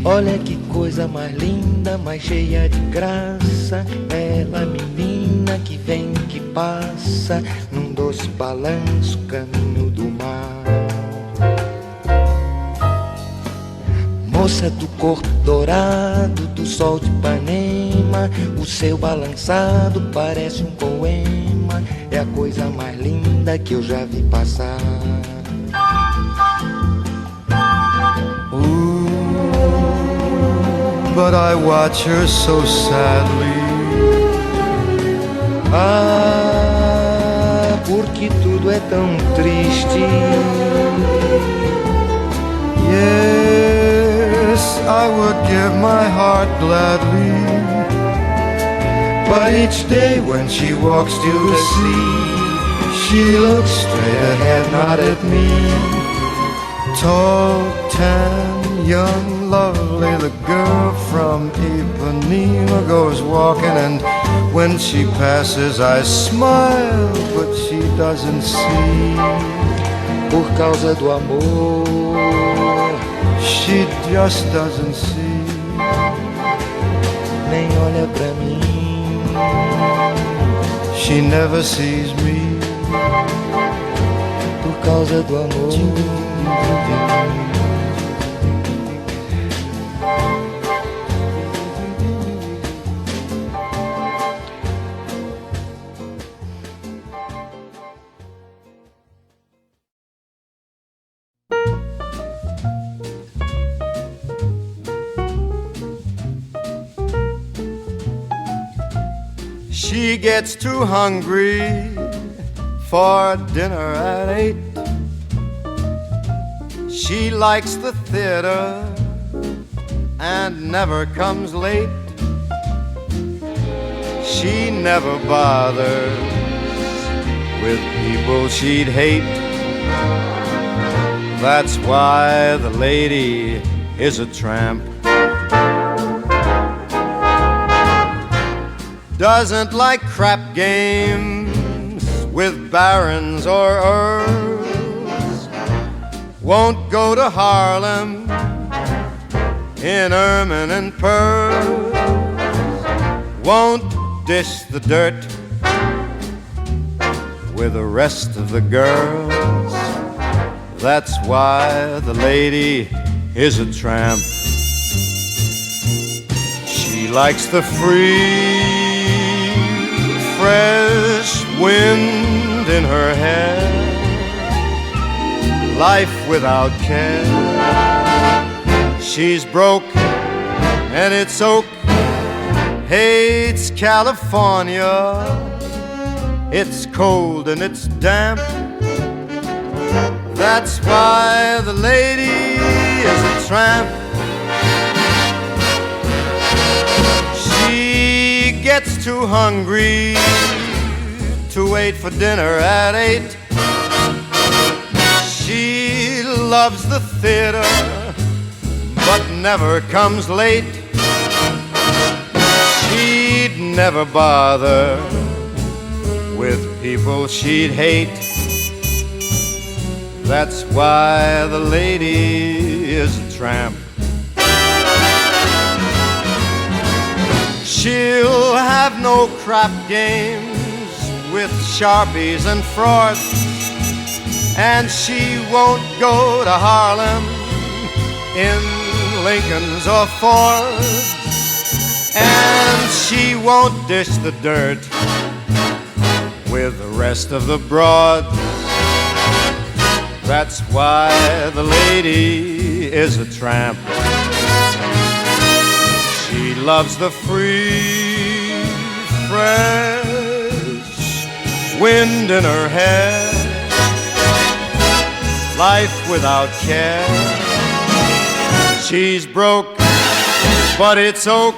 D: Olha que coisa mais linda, mais cheia de graça, ela menina que vem, que passa, num doce balanço, caminho do mar. Moça do corpo dourado, do sol de Ipanema, o seu balançado parece um poema, é a coisa mais linda que eu já vi passar.
A: But I watch her so sadly.
D: Ah, porque tudo é tão triste.
A: Yes, I would give my heart gladly,
B: But each day when she walks to the sea, she looks straight ahead, not at me. Tall, tan, young, lovely, the girl from Ipanema goes walking, and when she passes I smile, but she doesn't see.
D: Por causa do amor,
B: she just doesn't see.
D: Nem olha pra mim,
B: she never sees me.
D: Por causa do amor.
B: She gets too hungry for dinner at 8. She likes the theater and never comes late. She never bothers with people she'd hate. That's why the lady is a tramp. Doesn't like crap games with barons or earls. Won't go to Harlem in ermine and pearls. Won't dish the dirt with the rest of the girls. That's why the lady is a tramp. She likes the free, fresh wind in her hair, life without care. She's broke and it's oak, hates California. It's cold and it's damp. That's why the lady is a tramp. She gets too hungry to wait for dinner at 8. She loves the theater but never comes late. She'd never bother with people she'd hate. That's why the lady is a tramp. She'll have no crap games with Sharpies and frauds, and she won't go to Harlem in Lincolns or Fords, and she won't dish the dirt with the rest of the broads. That's why the lady is a tramp. She loves the free, fresh wind in her hair, life without care. She's broke, but it's oak,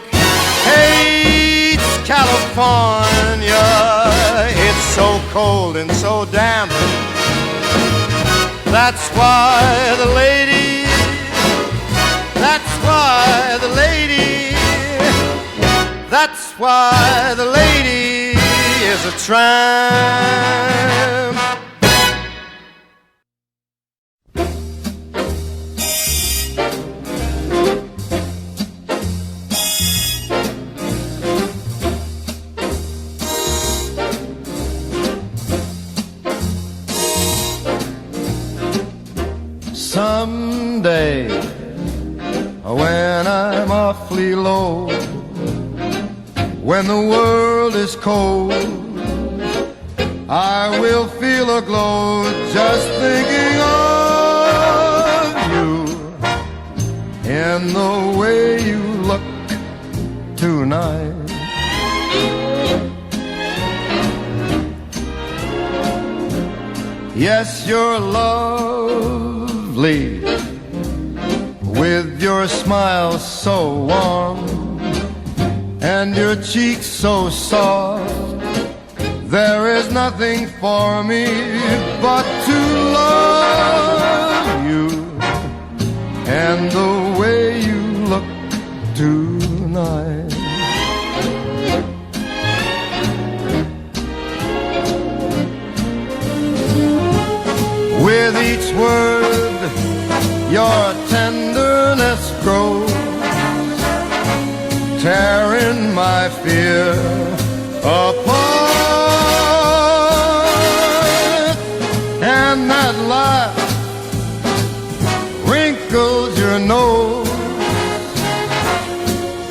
B: hates California. It's so cold and so damp. That's why the lady, that's why the lady, that's why the lady is a tramp. Someday, when I'm awfully low, when the world is cold, I will feel a glow just thinking of you in the way you look tonight. Yes, you're lovely with your smile so warm, and your cheeks so soft. There is nothing for me but to love you and the way you look tonight. With each word, your tenderness grows, tearing my fear apart. And that laugh wrinkles your nose,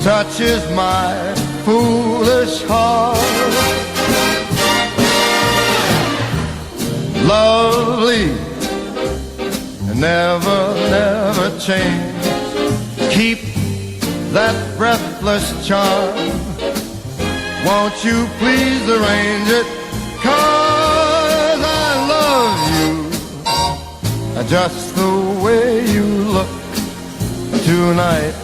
B: touches my foolish heart. Lovely, never, never change. Keep that breathless charm. Won't you please arrange it? 'Cause I love you just the way you look tonight.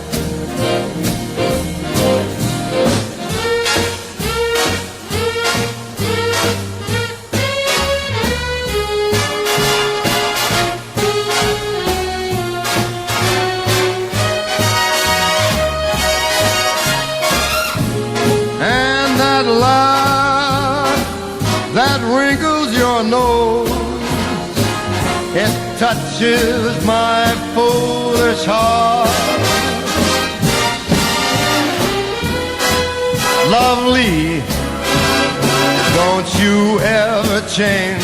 B: That wrinkles your nose, it touches my foolish heart. Lovely, don't you ever change.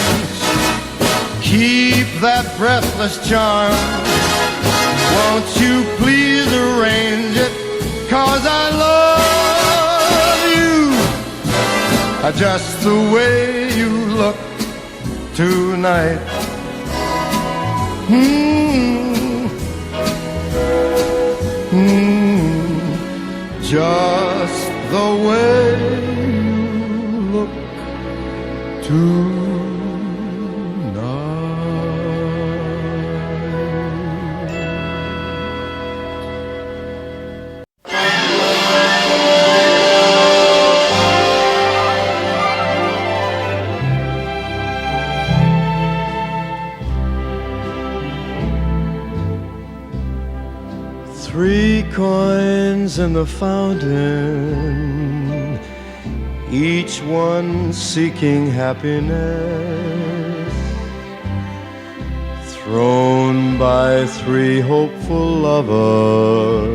B: Keep that breathless charm. Won't you please arrange it? 'Cause I love you just the way you look tonight. Just the way you look tonight.
A: Three coins in the fountain, each one seeking happiness, thrown by three hopeful lovers.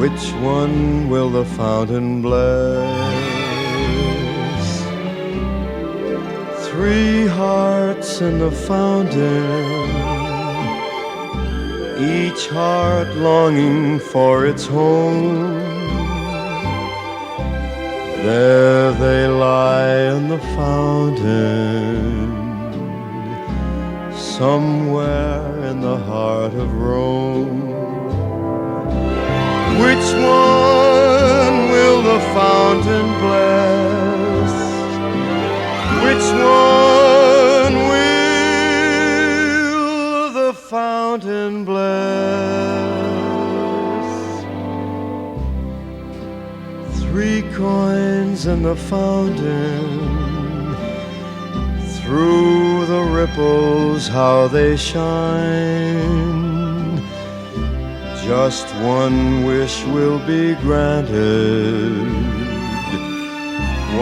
A: Which one will the fountain bless? Three hearts in the fountain, each heart longing for its home. There they lie in the fountain, somewhere in the heart of Rome. Which one will the fountain bless? Which one will the fountain bless? Three coins in the fountain, through the ripples how they shine. Just one wish will be granted,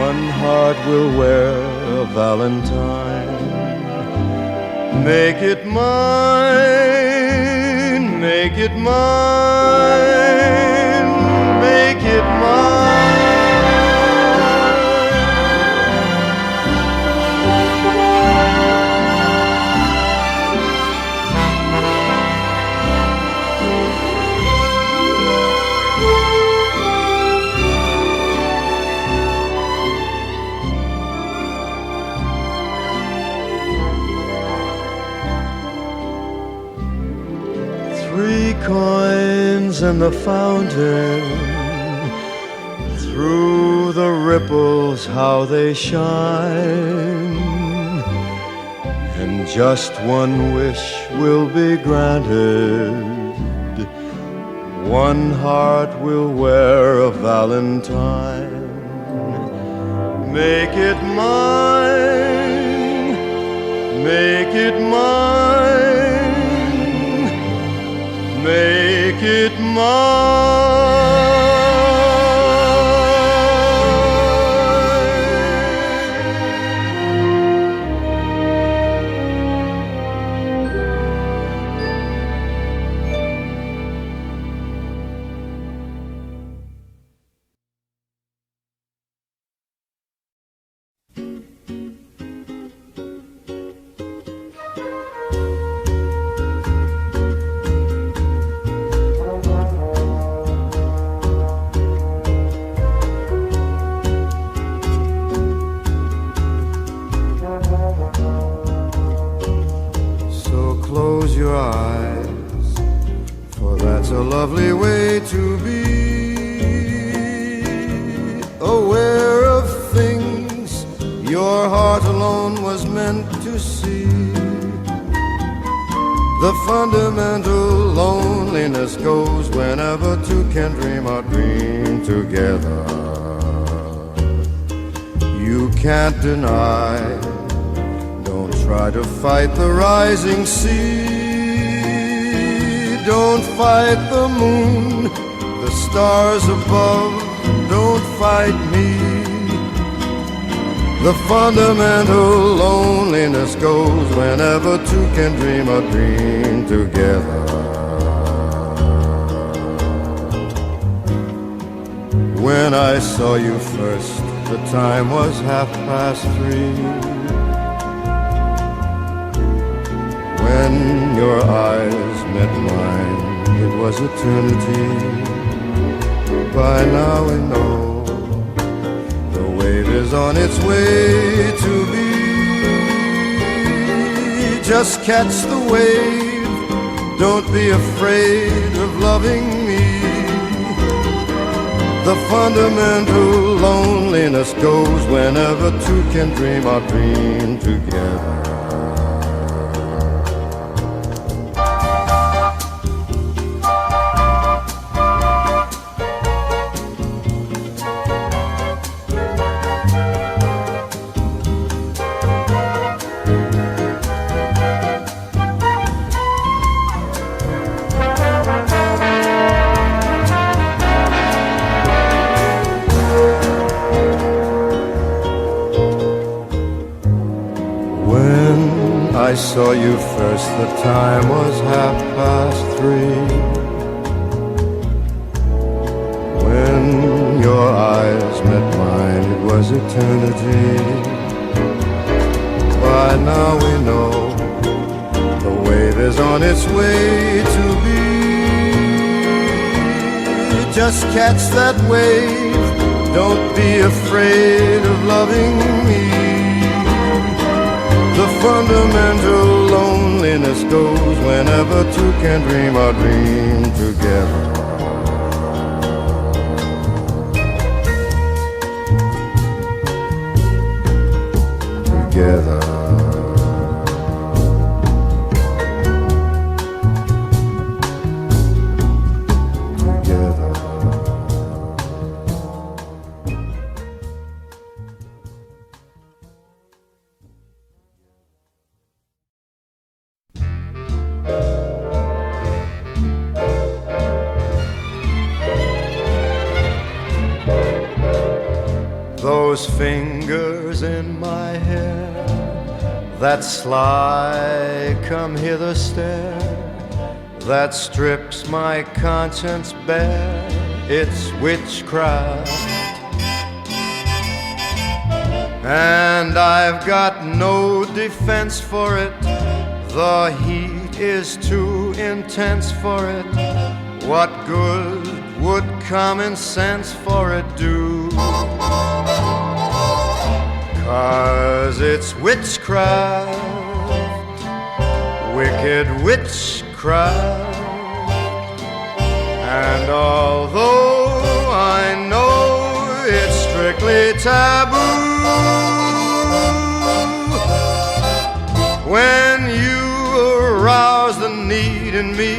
A: one heart will wear a valentine. Make it mine, make it mine, make it mine. Three coins in the fountain, through the ripples how they shine. And just one wish will be granted,
B: one heart will wear a valentine. Make it mine, make it mine, make it mine.
A: Close your eyes, for that's a lovely way to be. Aware of things your heart alone was meant to see. The fundamental loneliness goes whenever two can dream a dream together. You can't deny, don't try to fight the rising sea. Don't fight the moon, the stars above, don't fight me. The fundamental loneliness goes whenever two can dream a dream together. When I saw you first, the time was 3:30. When your eyes met mine, it was eternity. By now we know the wave is on its way to be. Just catch the wave, don't be afraid of loving me. The fundamental loneliness goes whenever two can dream a dream together. I saw you first, the time was 3:30. When your eyes met mine, it was eternity. By now we know the wave is on its way to be. Just catch that wave, don't be afraid of loving me. The fundamental loneliness goes whenever two can dream a dream together. Together. Those fingers in my hair, that sly come hither stare, that strips my conscience bare, it's witchcraft. And I've got no defense for it, the heat is too intense for it. What good would common sense for it do? 'Cause it's witchcraft, wicked witchcraft. And although I know it's strictly taboo, when you arouse the need in me,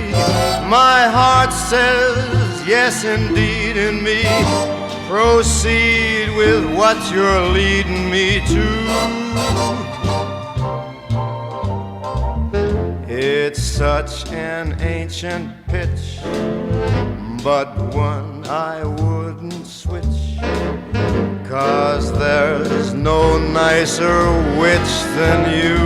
A: my heart says yes indeed in me. Proceed with what you're leading me to. It's such an ancient pitch, but one I wouldn't switch, 'cause there's no nicer witch than you.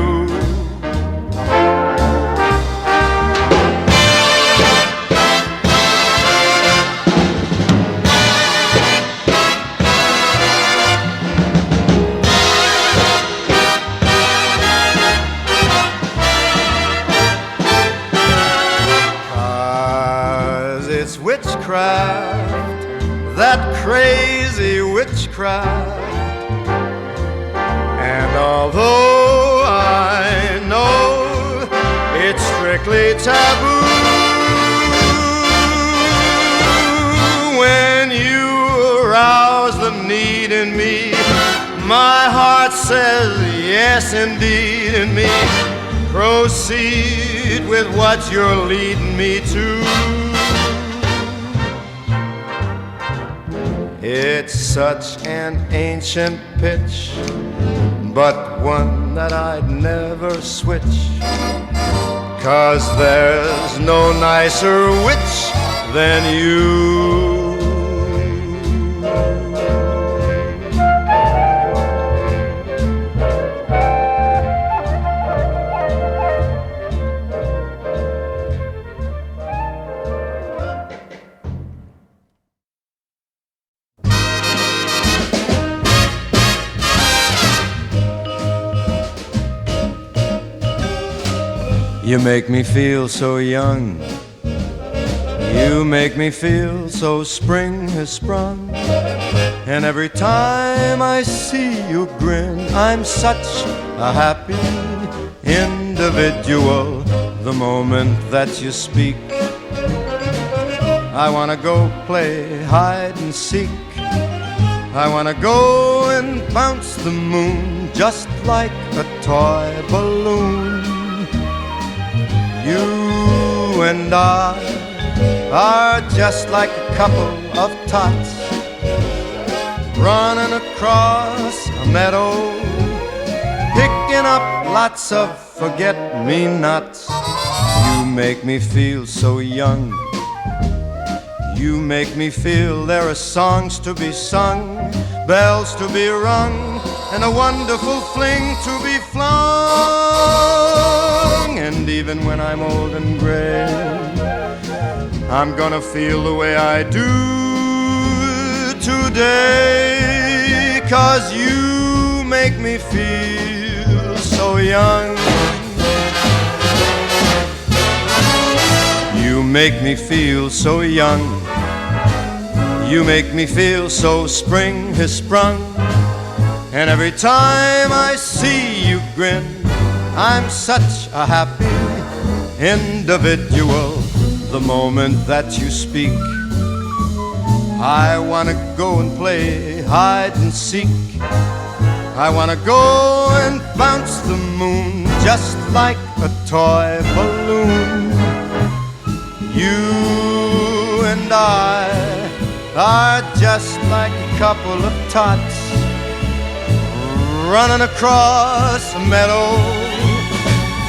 A: Witchcraft, that crazy witchcraft. And although I know it's strictly taboo, when you arouse the need in me, my heart says yes indeed in me. Proceed with what you're leading me to. It's such an ancient pitch, but one that I'd never switch, 'cause there's no nicer witch than you. You make me feel so young. You make me feel so spring has sprung. And every time I see you grin, I'm such a happy individual. The moment that you speak, I wanna go play hide and seek. I wanna go and bounce the moon just like a toy balloon. You and I are just like a couple of tots running across a meadow, picking up lots of forget-me-nots. You make me feel so young. You make me feel there are songs to be sung, bells to be rung, and a wonderful fling to be flung. And even when I'm old and gray, I'm gonna feel the way I do today, 'cause you make me feel so young. You make me feel so young. You make me feel so spring has sprung. And every time I see you grin, I'm such a happy individual. The moment that you speak, I wanna go and play hide and seek. I wanna go and bounce the moon just like a toy balloon. You and I are just like a couple of tots running across a meadow,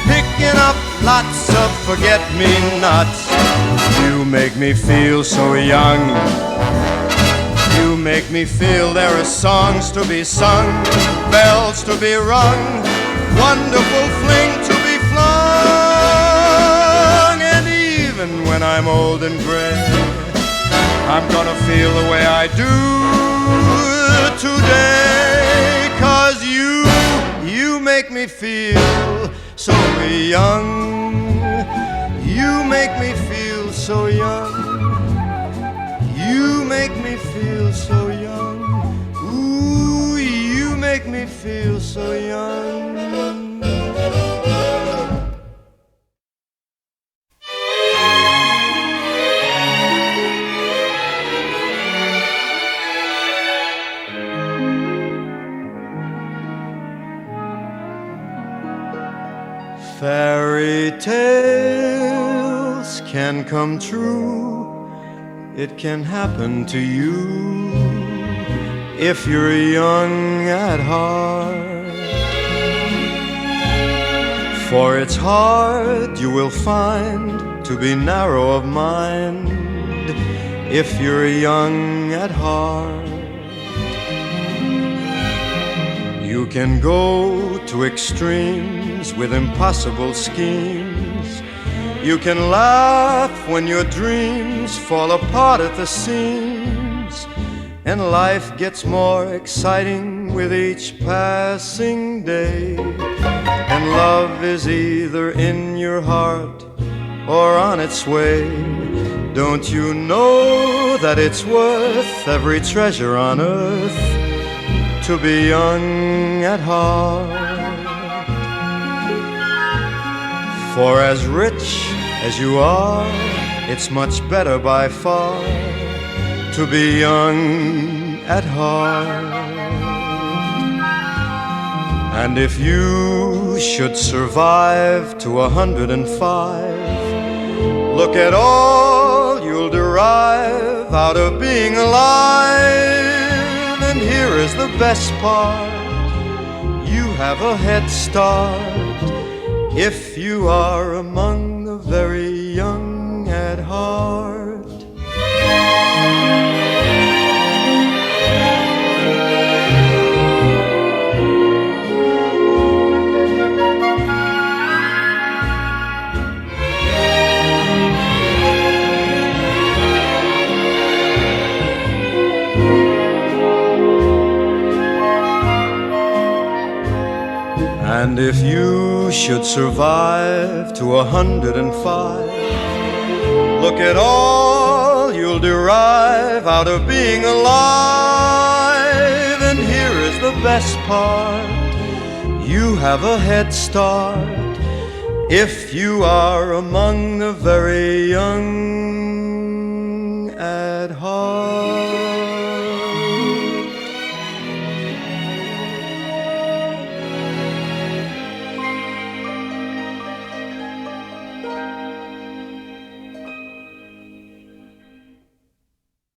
A: picking up lots of forget-me-nots. You make me feel so young. You make me feel there are songs to be sung, bells to be rung, wonderful fling to be flung. And even when I'm old and gray, I'm gonna feel the way I do today, 'cause you make me feel so young. You make me feel so young. You make me feel so young. Ooh, you make me feel so young. Fairy tales can come true it can happen to you if you're young at heart. For it's hard, you will find, to be narrow of mind if you're young at heart. You can go to extremes with impossible schemes. You can laugh when your dreams fall apart at the seams, and life gets more exciting with each passing day. And love is either in your heart or on its way. Don't you know that it's worth every treasure on earth to be young at heart? For as rich as you are, it's much better by far to be young at heart. And if you should survive to 105, look at all you'll derive out of being alive. And here is the best part, you have a head start if you are among the very young at heart. And if you should survive to 105, look at all you'll derive out of being alive. And here is the best part, you have a head start if you are among the very young at heart.